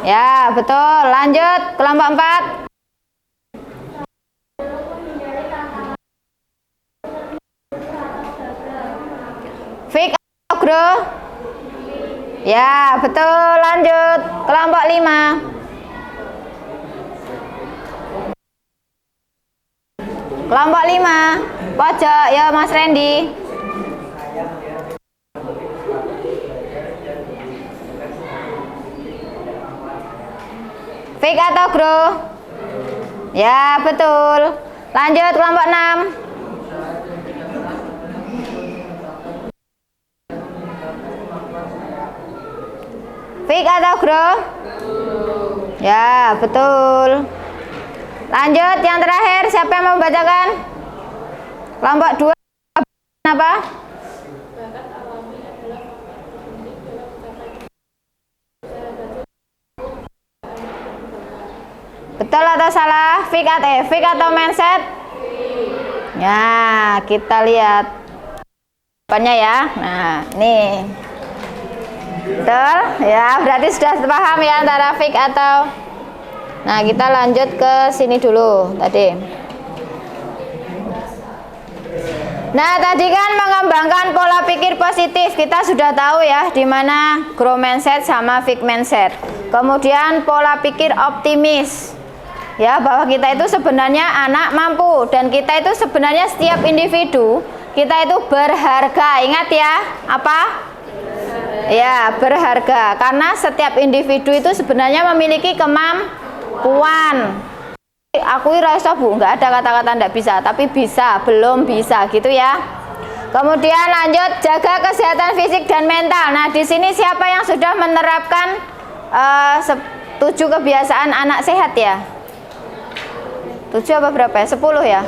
Ya, betul. Lanjut kelompok 4. Fake atau grow? Ya, betul. Lanjut kelompok 5. Kelompok 5. Pojok ya Mas Randy. Fake atau grow? Ya, betul. Lanjut kelompok 6. Fake atau grow? Ya, betul. Lanjut yang terakhir, siapa yang mau membacakan? Kelompok 2 apa? Betul atau salah? Fake atau mindset? Ya, kita lihat jawabannya ya. Nah, nih. Betul? Ya, berarti sudah paham ya antara fake atau. Nah, kita lanjut ke sini dulu tadi. Nah, tadi kan mengembangkan pola pikir positif. Kita sudah tahu ya di mana grow mindset sama fake mindset. Kemudian pola pikir optimis. Ya, bahwa kita itu sebenarnya anak mampu dan kita itu sebenarnya setiap individu kita itu berharga. Ingat ya, apa? Ya, berharga karena setiap individu itu sebenarnya memiliki kemampuan. Aku rasa Bu, nggak ada kata-kata nggak bisa, tapi bisa, belum bisa gitu ya. Kemudian lanjut, jaga kesehatan fisik dan mental. Nah, di sini siapa yang sudah menerapkan 7 kebiasaan anak sehat ya? 7 apa berapa ya? 10 ya?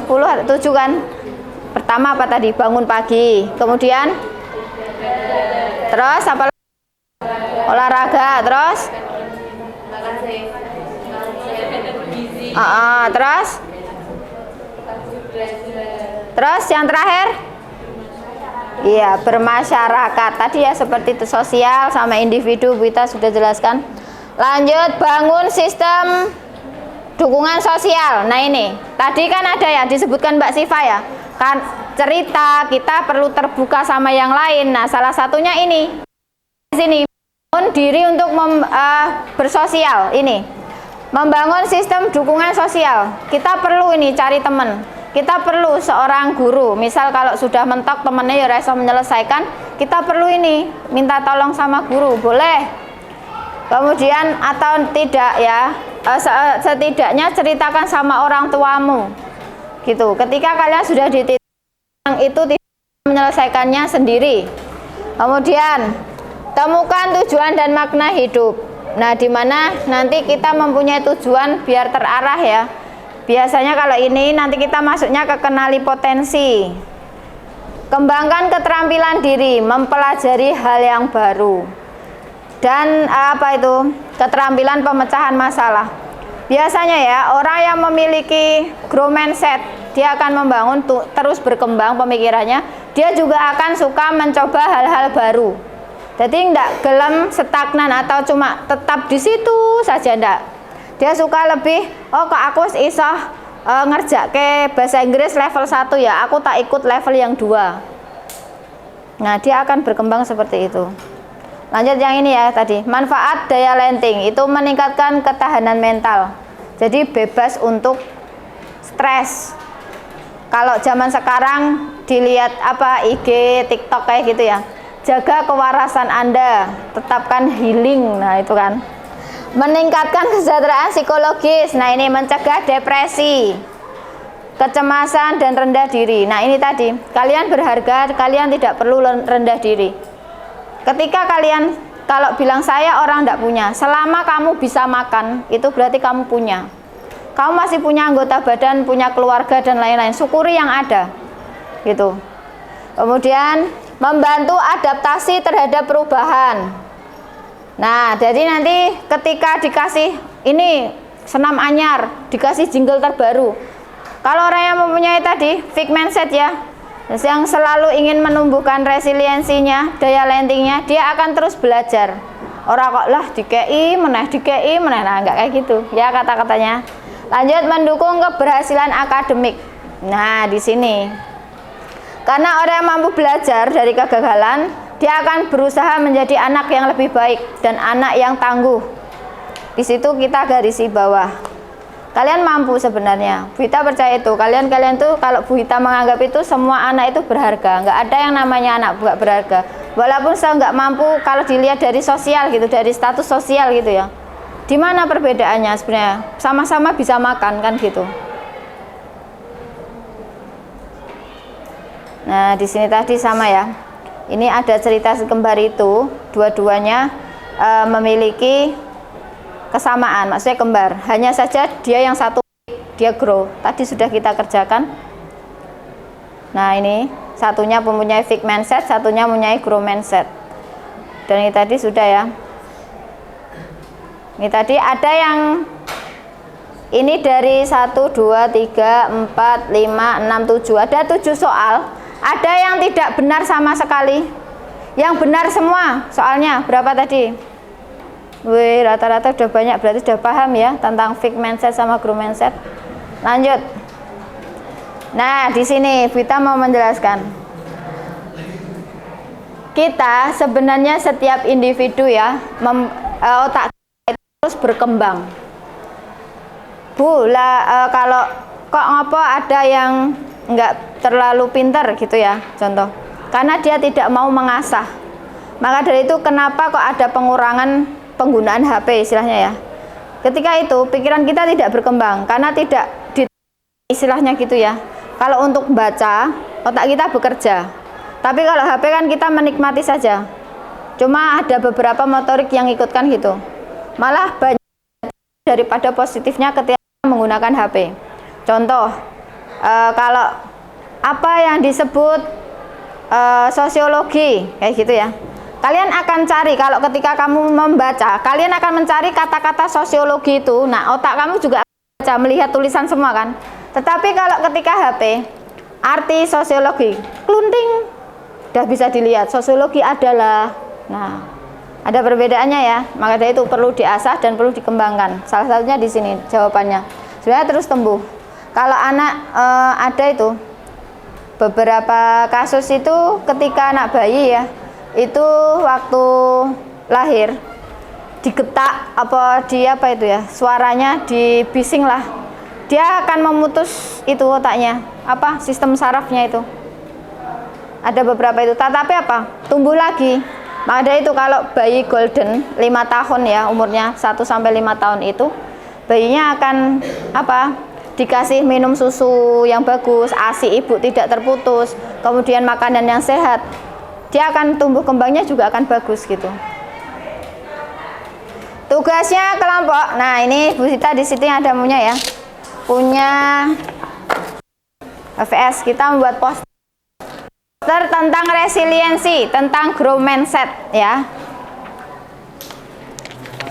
10, 7 kan? Pertama apa tadi? Bangun pagi. Kemudian terus apa? Olahraga. Terus? Terus? Terus yang terakhir? Iya, bermasyarakat. Tadi ya seperti itu, sosial sama individu kita sudah jelaskan. Lanjut, bangun sistem dukungan sosial. Nah ini, tadi kan ada ya disebutkan Mbak Siva ya. Kan cerita kita perlu terbuka sama yang lain. Nah, salah satunya ini. Di sini membangun diri untuk bersosial ini. Membangun sistem dukungan sosial. Kita perlu ini cari teman. Kita perlu seorang guru. Misal kalau sudah mentok temennya ya rasa menyelesaikan, kita perlu ini minta tolong sama guru, boleh. Kemudian atau tidak ya, setidaknya ceritakan sama orang tuamu. Gitu. Ketika kalian sudah di titik yang itu tidak menyelesaikannya sendiri. Kemudian temukan tujuan dan makna hidup. Nah, di mana nanti kita mempunyai tujuan biar terarah ya. Biasanya kalau ini nanti kita masuknya ke kenali potensi. Kembangkan keterampilan diri, mempelajari hal yang baru. Dan apa itu? Keterampilan pemecahan masalah. Biasanya ya, orang yang memiliki grow mindset, dia akan membangun terus berkembang pemikirannya. Dia juga akan suka mencoba hal-hal baru. Jadi enggak gelem stagnan atau cuma tetap di situ saja, enggak. Dia suka lebih, oh kok aku iso ngerjake bahasa Inggris level 1 ya, aku tak ikut level yang 2. Nah, dia akan berkembang seperti itu. Lanjut yang ini ya tadi, manfaat daya lenting itu meningkatkan ketahanan mental. Jadi bebas untuk stres. Kalau zaman sekarang dilihat apa IG, TikTok kayak gitu ya. Jaga kewarasan Anda, tetapkan healing. Nah, itu kan. Meningkatkan kesejahteraan psikologis. Nah, ini mencegah depresi, kecemasan dan rendah diri. Nah, ini tadi, kalian berharga, kalian tidak perlu rendah diri. Ketika kalian kalau bilang saya orang tidak punya, selama kamu bisa makan, itu berarti kamu punya. Kamu masih punya anggota badan, punya keluarga dan lain-lain. Syukuri yang ada. Gitu. Kemudian membantu adaptasi terhadap perubahan. Nah, jadi nanti ketika dikasih ini senam anyar, dikasih jingle terbaru. Kalau orang yang mempunyai tadi fixed mindset ya, yang selalu ingin menumbuhkan resiliensinya, daya lentingnya, dia akan terus belajar. Orang kok lah dikei meneh, nah enggak kayak gitu ya kata-katanya. Lanjut, mendukung keberhasilan akademik. Nah, di sini karena orang yang mampu belajar dari kegagalan, dia akan berusaha menjadi anak yang lebih baik dan anak yang tangguh. Di situ kita garisi bawah. Kalian mampu sebenarnya. Bu Hita percaya itu. Kalian tuh kalau Bu Hita menganggap itu semua anak itu berharga. Nggak ada yang namanya anak nggak berharga. Walaupun saya nggak mampu kalau dilihat dari sosial gitu, dari status sosial gitu ya. Di mana perbedaannya sebenarnya? Sama-sama bisa makan kan gitu. Nah, di sini tadi sama ya. Ini ada cerita si kembar itu, dua-duanya memiliki kesamaan, maksudnya kembar. Hanya saja dia yang satu dia grow. Tadi sudah kita kerjakan. Nah, ini satunya mempunyai fixed mindset, satunya mempunyai grow mindset. Dan ini tadi sudah ya. Ini tadi ada yang ini dari 1, 2, 3, 4, 5, 6, 7. Ada 7 soal. Ada yang tidak benar sama sekali. Yang benar semua soalnya berapa tadi? Wih, rata-rata udah banyak, berarti udah paham ya tentang fixed mindset sama grow mindset. Lanjut. Nah, di sini Bu Hita mau menjelaskan. Kita sebenarnya setiap individu ya, otak kita terus berkembang. Bu, kalau kok ngopo ada yang nggak terlalu pintar gitu ya, contoh. Karena dia tidak mau mengasah. Maka dari itu kenapa kok ada pengurangan penggunaan HP istilahnya ya. Ketika itu pikiran kita tidak berkembang karena tidak istilahnya gitu ya. Kalau untuk baca, otak kita bekerja. Tapi kalau HP kan kita menikmati saja. Cuma ada beberapa motorik yang ikutkan gitu. Malah banyak daripada positifnya ketika menggunakan HP. Contoh, kalau apa yang disebut sosiologi kayak gitu ya. Kalian akan cari, kalau ketika kamu membaca, kalian akan mencari kata-kata sosiologi itu. Nah, otak kamu juga akan baca, melihat tulisan semua kan. Tetapi kalau ketika HP, arti sosiologi, klunting, udah bisa dilihat. Sosiologi adalah, nah, ada perbedaannya ya. Maka dari itu perlu diasah dan perlu dikembangkan. Salah satunya di sini jawabannya. Sebenarnya terus tumbuh. Kalau anak ada itu, beberapa kasus itu ketika anak bayi ya, itu waktu lahir digetak apa itu ya, suaranya dibising lah, dia akan memutus itu otaknya, sistem sarafnya itu ada beberapa itu. Tetapi tumbuh lagi. Maka dari itu kalau bayi golden 5 tahun ya umurnya, 1 sampai 5 tahun itu bayinya akan dikasih minum susu yang bagus, ASI ibu tidak terputus, kemudian makanan yang sehat, dia akan tumbuh kembangnya juga akan bagus gitu. Tugasnya kelompok. Nah, ini Bu Hita di sini ada punya ya. Punya HVS, kita membuat poster tentang resiliensi, tentang grow mindset ya.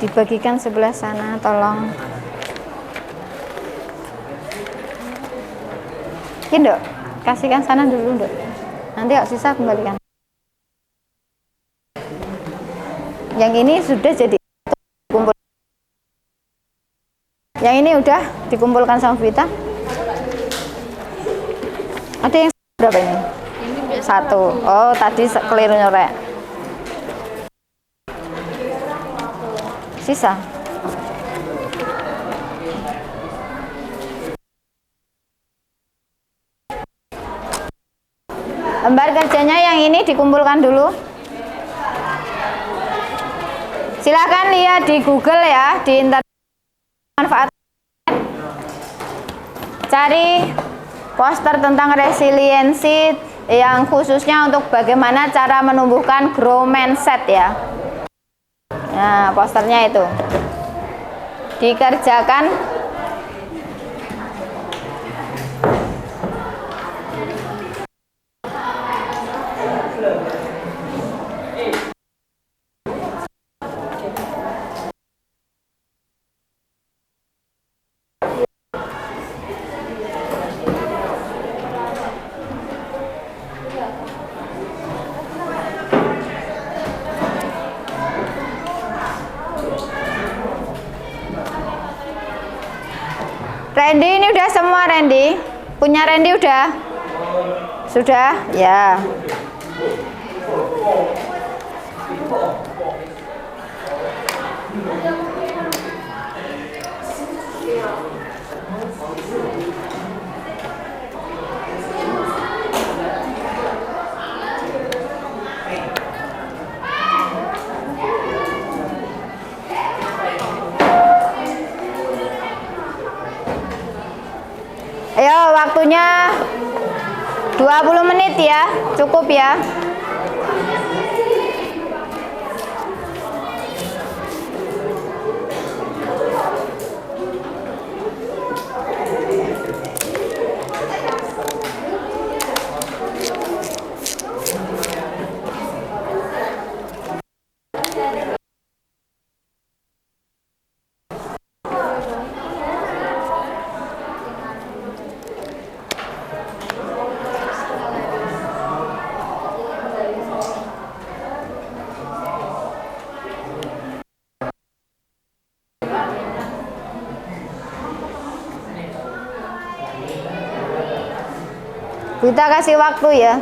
Dibagikan sebelah sana, tolong. Ini Dok, kasihkan sana dulu Dok. Nanti kalau sisa kembalikan. Yang ini sudah jadi kumpul. Yang ini udah dikumpulkan sama Bu Hita. Ada yang berapa ini? Satu. Oh, tadi keliru nyorek. Sisa. Lembar kerjanya yang ini dikumpulkan dulu. Silahkan lihat di Google ya, di internet. Manfaat. Cari poster tentang resiliensi yang khususnya untuk bagaimana cara menumbuhkan grow mindset ya. Nah, posternya itu dikerjakan. Randy, ini udah semua Randy? Punya Randy udah? Sudah? Ya. Ayo, waktunya 20 menit ya, cukup ya. Kita kasih waktu ya.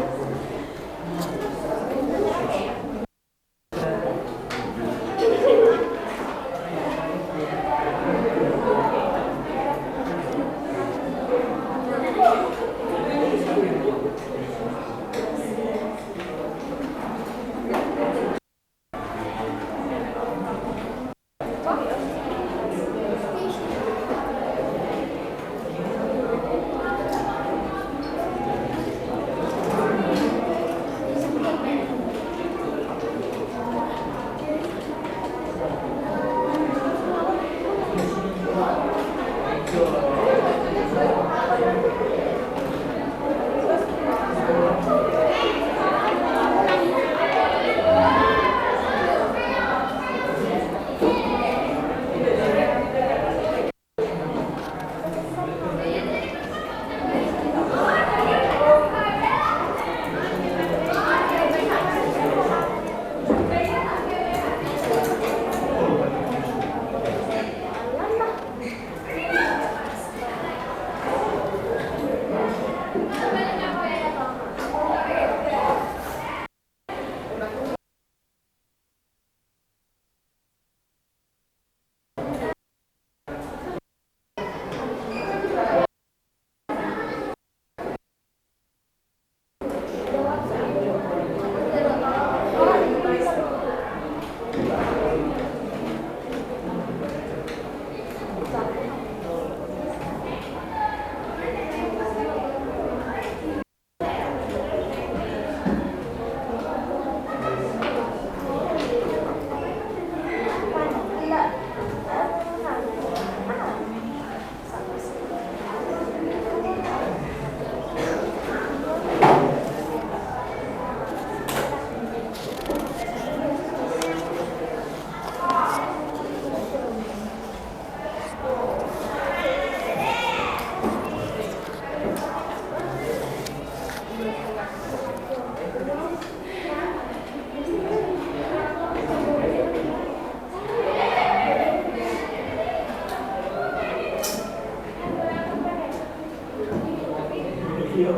Iya,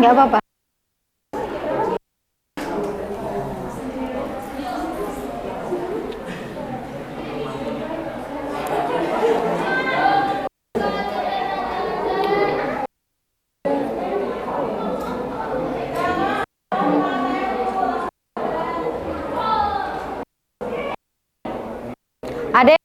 nggak apa-apa. Adek.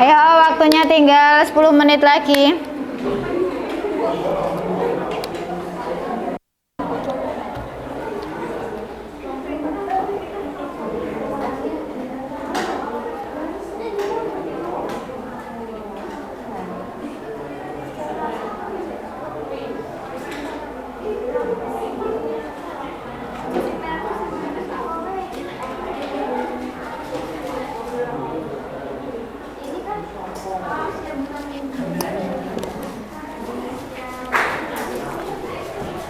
Ayo, waktunya tinggal 10 menit lagi.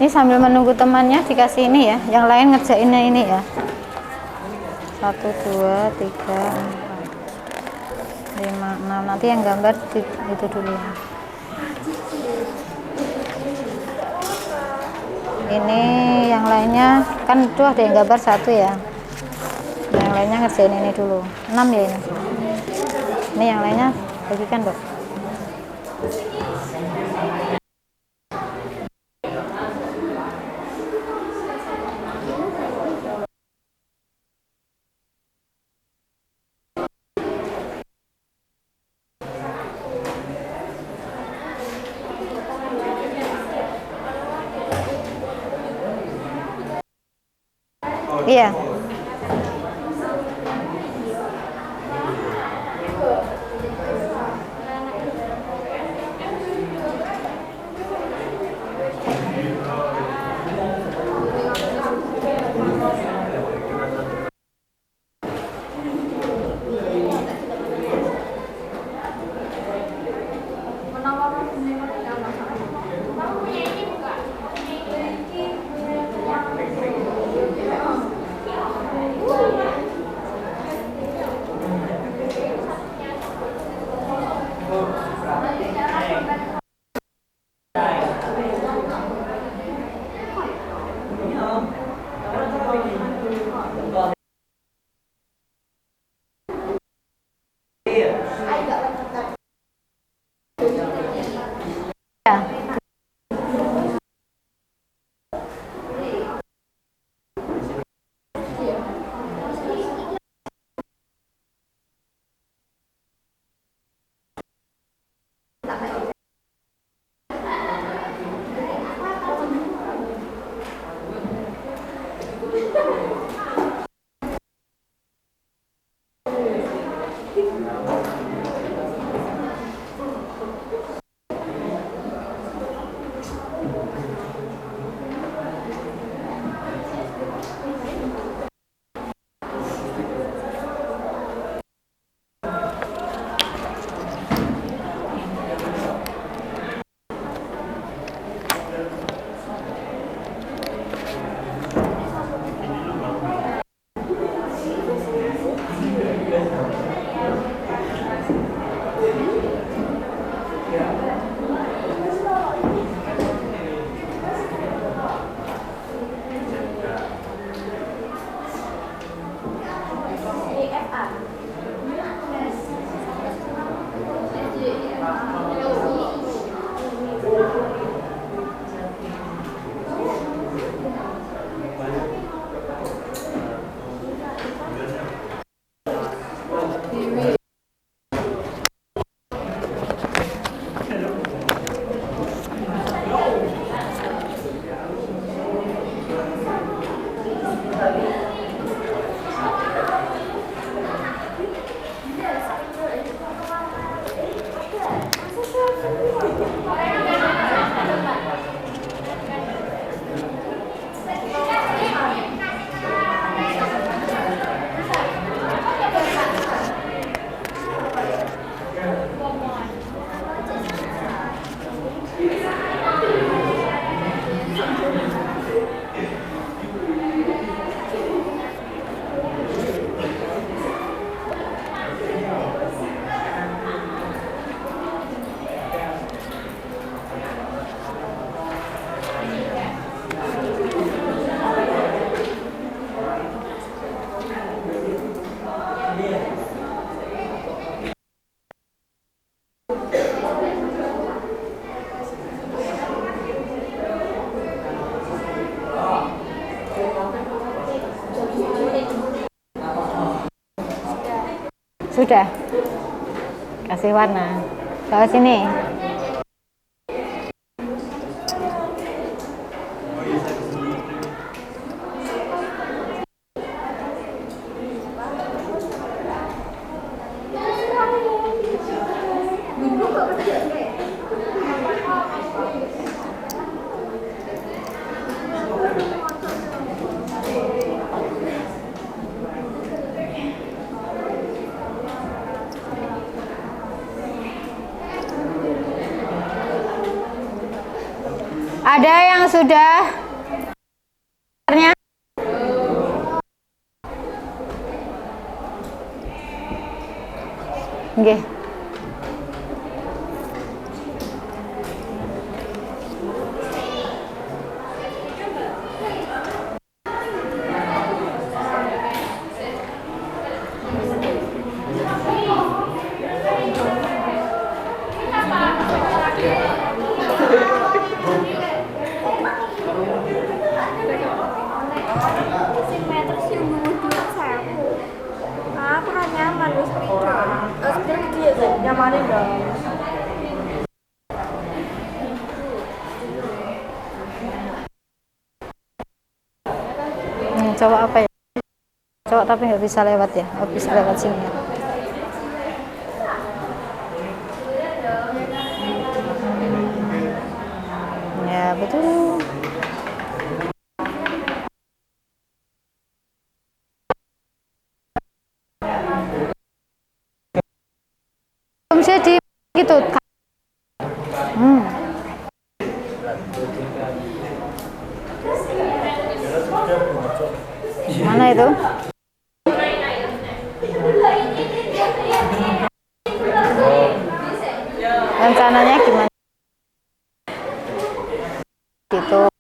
Ini sambil menunggu temannya dikasih ini ya, yang lain ngerjainnya ini ya. 1, 2, 3, 4, 5, 6. Nanti yang gambar itu dulu. Ini yang lainnya kan tuh ada yang gambar 1 ya. Yang lainnya ngerjain ini dulu. 6 ya ini. Ini yang lainnya bagikan dok. Iya. Sudah. Kasih warna. Bawa sini. Ada yang sudah nggih. Sing meter sih umur 20.000. Aku ora nyaman wis pindah. Sebenarnya dia sih nyamanin dong. Cowok apa ya? Cowok tapi nggak bisa lewat ya? Oh, bisa lewat sini ya. Ya betul. Bisa di gitu. Mana itu? Rencananya gimana? Gitu.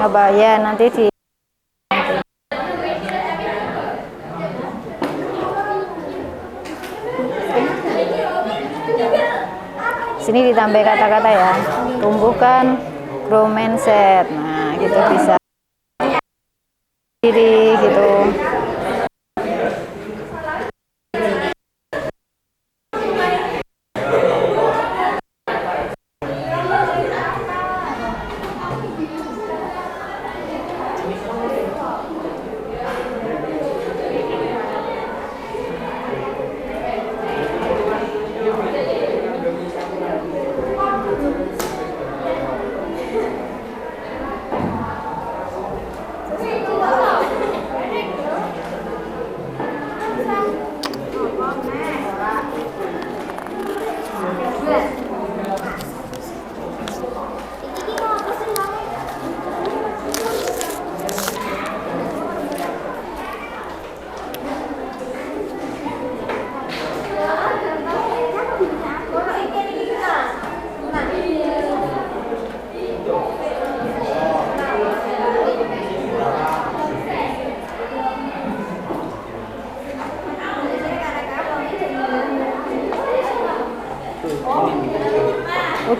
Nggak ya nanti di sini ditambah kata-kata ya, tumbuhkan grow mindset. Nah gitu bisa diri gitu.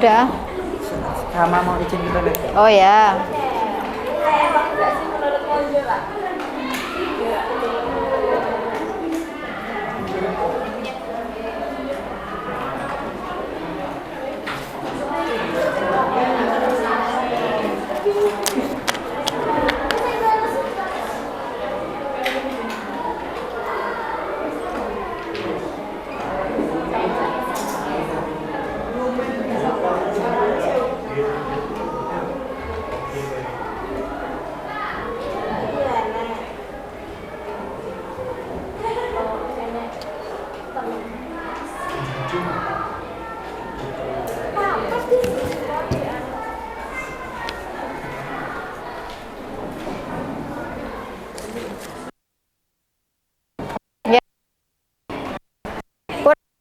udah. Sama mau izin kita deh. Oh ya. Emang enggak sih menurut Monjo lah?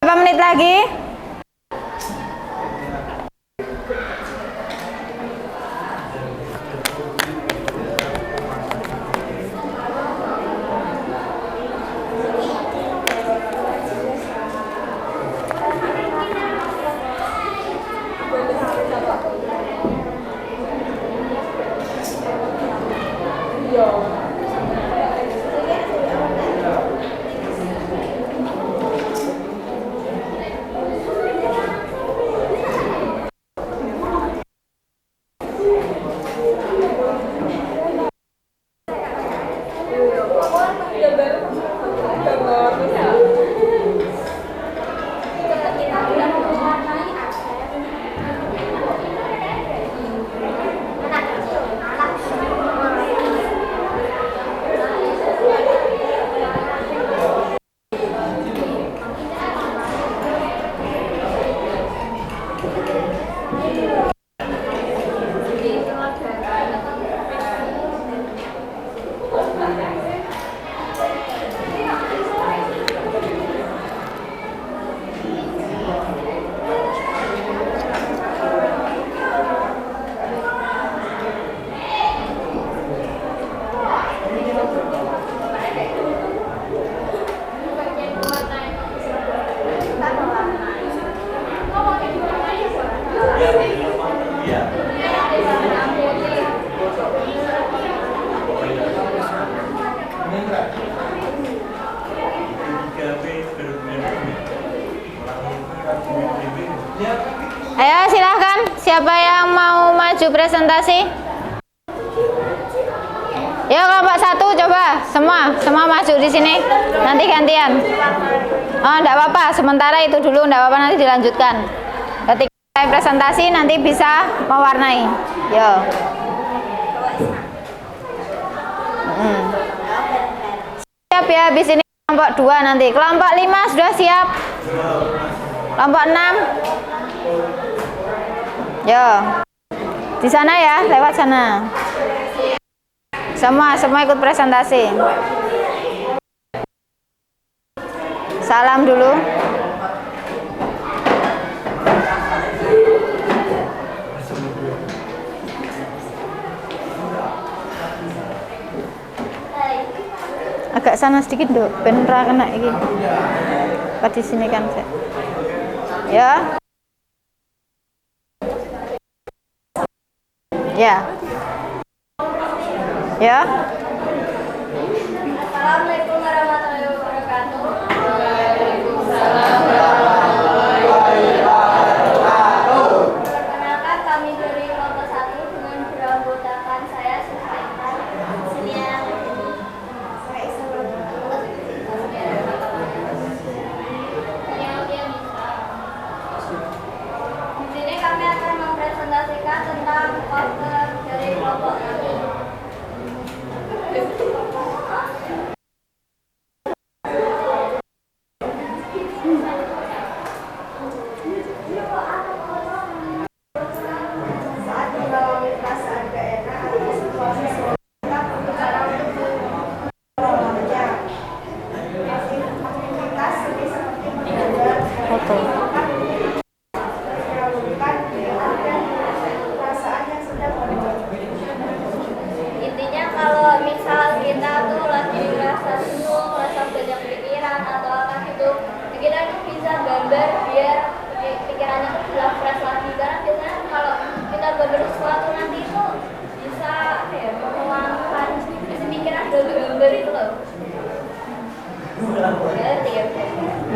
Berapa menit lagi? Ayo silahkan, siapa yang mau maju presentasi? Ya kelompok 1 coba, semua maju di sini. Nanti gantian. Oh, enggak apa-apa, sementara itu dulu enggak apa-apa, nanti dilanjutkan. Ketika saya presentasi nanti bisa mewarnai. Yo. Siap ya, habis ini kelompok 2 nanti. Kelompok 5 sudah siap? Kelompok 6? Yo. Di sana ya, lewat sana. Semua ikut presentasi. Salam dulu. Agak sana sedikit dok, ben ra kena iki. Pas di sini kan saya. Ya. Ya. Ya. Assalamualaikum warahmatullahi wabarakatuh. Perkenalkan kami dari kelompok 1 dengan beranggotakan saya Sulaiman, Celia, saya Isabel. Di sini kami akan mempresentasikan tentang poster dari kelompok kami.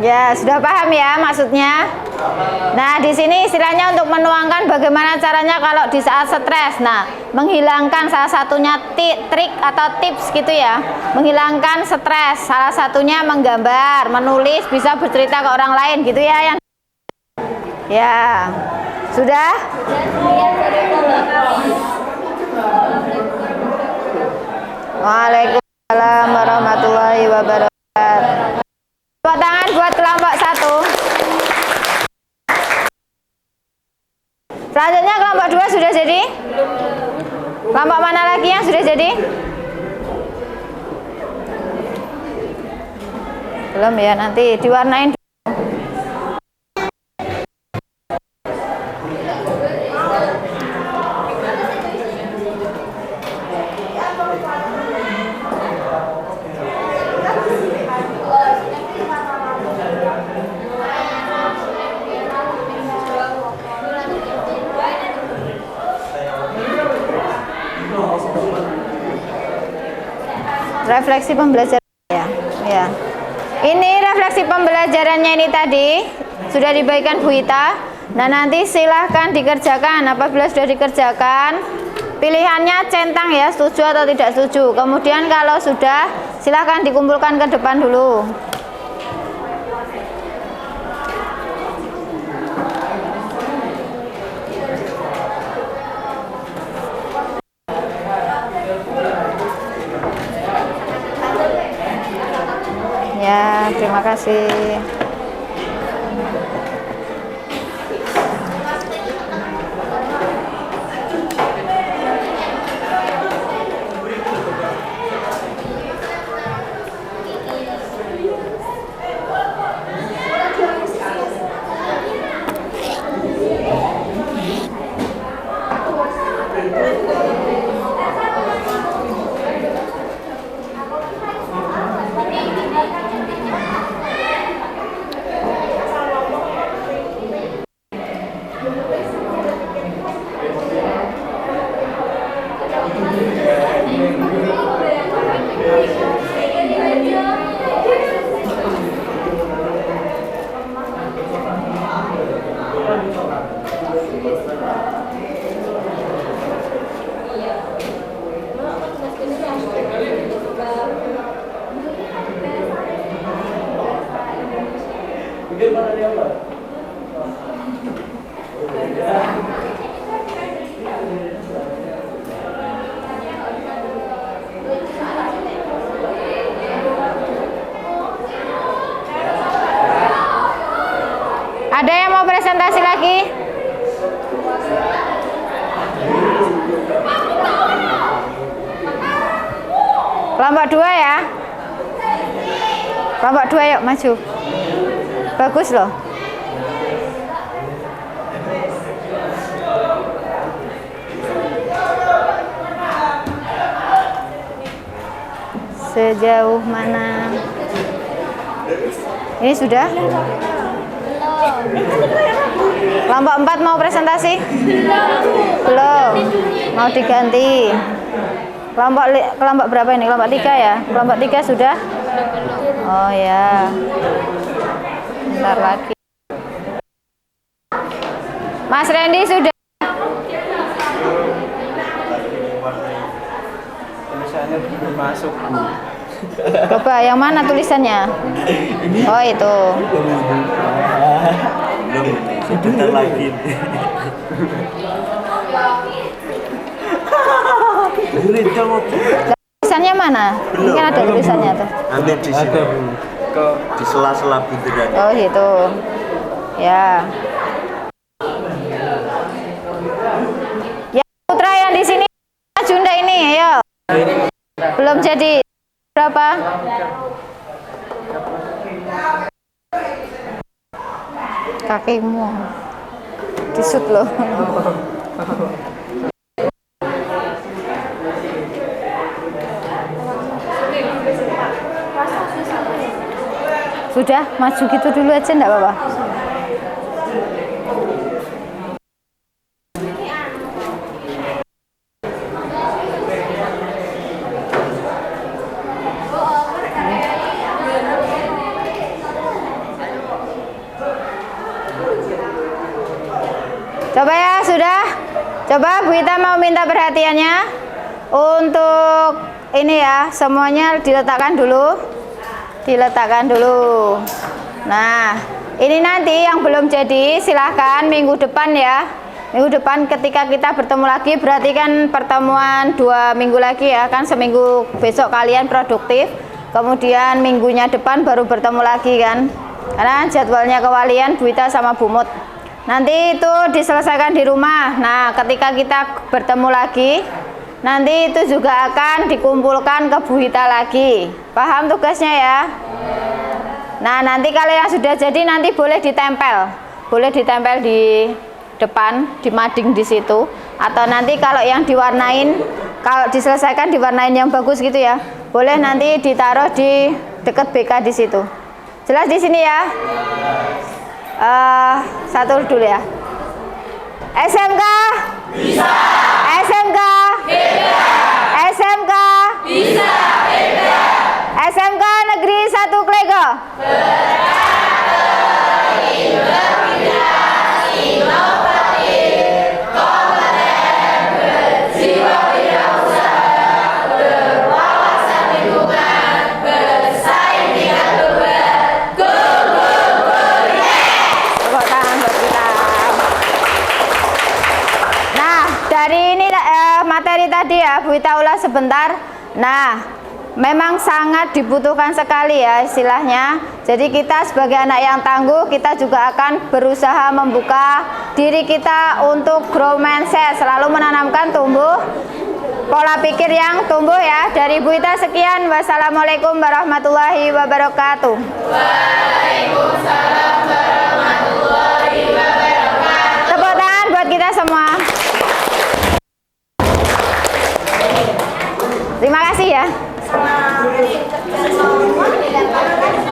Ya, sudah paham ya maksudnya? Nah, di sini istilahnya untuk menuangkan bagaimana caranya kalau di saat stres. Nah, menghilangkan salah satunya trik atau tips gitu ya. Menghilangkan stres. Salah satunya menggambar, menulis, bisa bercerita ke orang lain gitu ya, yang ya. Sudah? Waalaikumsalam warahmatullahi wabarakatuh. Tepuk tangan buat kelompok 1. Selanjutnya kelompok 2 sudah jadi? Kelompok mana lagi yang sudah jadi? Belum ya, nanti diwarnain. Refleksi pembelajaran ya. Ya. Ini refleksi pembelajarannya ini tadi sudah dibagikan Bu Ita. Nah, nanti silahkan dikerjakan. Apabila sudah dikerjakan, pilihannya centang ya, setuju atau tidak setuju. Kemudian kalau sudah, silahkan dikumpulkan ke depan dulu. Ya, terima kasih. Ada yang mau presentasi lagi? Kelompok 2 ya. Kelompok 2 yuk maju. Bagus loh. Sejauh mana? Ini sudah? Kelompok 4 mau presentasi? Belum. Mau diganti. Kelompok berapa ini? Kelompok 3 ya? Kelompok 3 sudah? Oh ya. Bentar lagi. Mas Randy sudah? Tulisannya belum masuk, Bu. Coba yang mana tulisannya? Oh itu. Belum, sebentar lagi. Tulisannya mana? Mungkin ada tulisannya tuh. Nanti di sini. Di sela-sela butiran. Oh gitu. Ya. Ya putra yang di sini Junda ini, ayo. Belum jadi berapa? Kakimu disut loh. Sudah, maju gitu dulu aja enggak apa-apa. Coba ya, sudah. Coba Bu Ita mau minta perhatiannya untuk ini ya, semuanya diletakkan dulu. Diletakkan dulu. Nah, ini nanti yang belum jadi silahkan minggu depan ya. Minggu depan ketika kita bertemu lagi, berarti kan pertemuan 2 minggu lagi ya, kan seminggu besok kalian produktif. Kemudian minggunya depan baru bertemu lagi kan. Karena jadwalnya kewalian Bu Ita sama Bu Mut. Nanti itu diselesaikan di rumah. Nah, ketika kita bertemu lagi, nanti itu juga akan dikumpulkan ke Bu Ita lagi. Paham tugasnya ya? Nah, nanti kalau yang sudah jadi nanti boleh ditempel. Boleh ditempel di depan, di mading di situ. Atau nanti kalau yang diwarnain, kalau diselesaikan diwarnain yang bagus gitu ya. Boleh nanti ditaruh di dekat BK di situ. Jelas di sini ya? Satu dulu ya. SMK bisa. SMK beda. SMK bisa beda. SMK Negeri 1 Klego. Berintegrasi, inovatif, kompeten, berjiwa wirausaha, berwawasan lingkungan, bersaing tingkat global. Go, go, go, yes! Tepuk tangan buat kita. Nah, dari ini materi tadi ya, Bu Ita ulas sebentar. Nah, memang sangat dibutuhkan sekali ya istilahnya. Jadi kita sebagai anak yang tangguh, kita juga akan berusaha membuka diri kita untuk grow mindset, selalu menanamkan tumbuh pola pikir yang tumbuh ya. Dari Bu Ita sekian. Wassalamualaikum warahmatullahi wabarakatuh. Waalaikumsalam warahmatullahi wabarakatuh. Tepuk tangan buat kita semua. Terima kasih ya.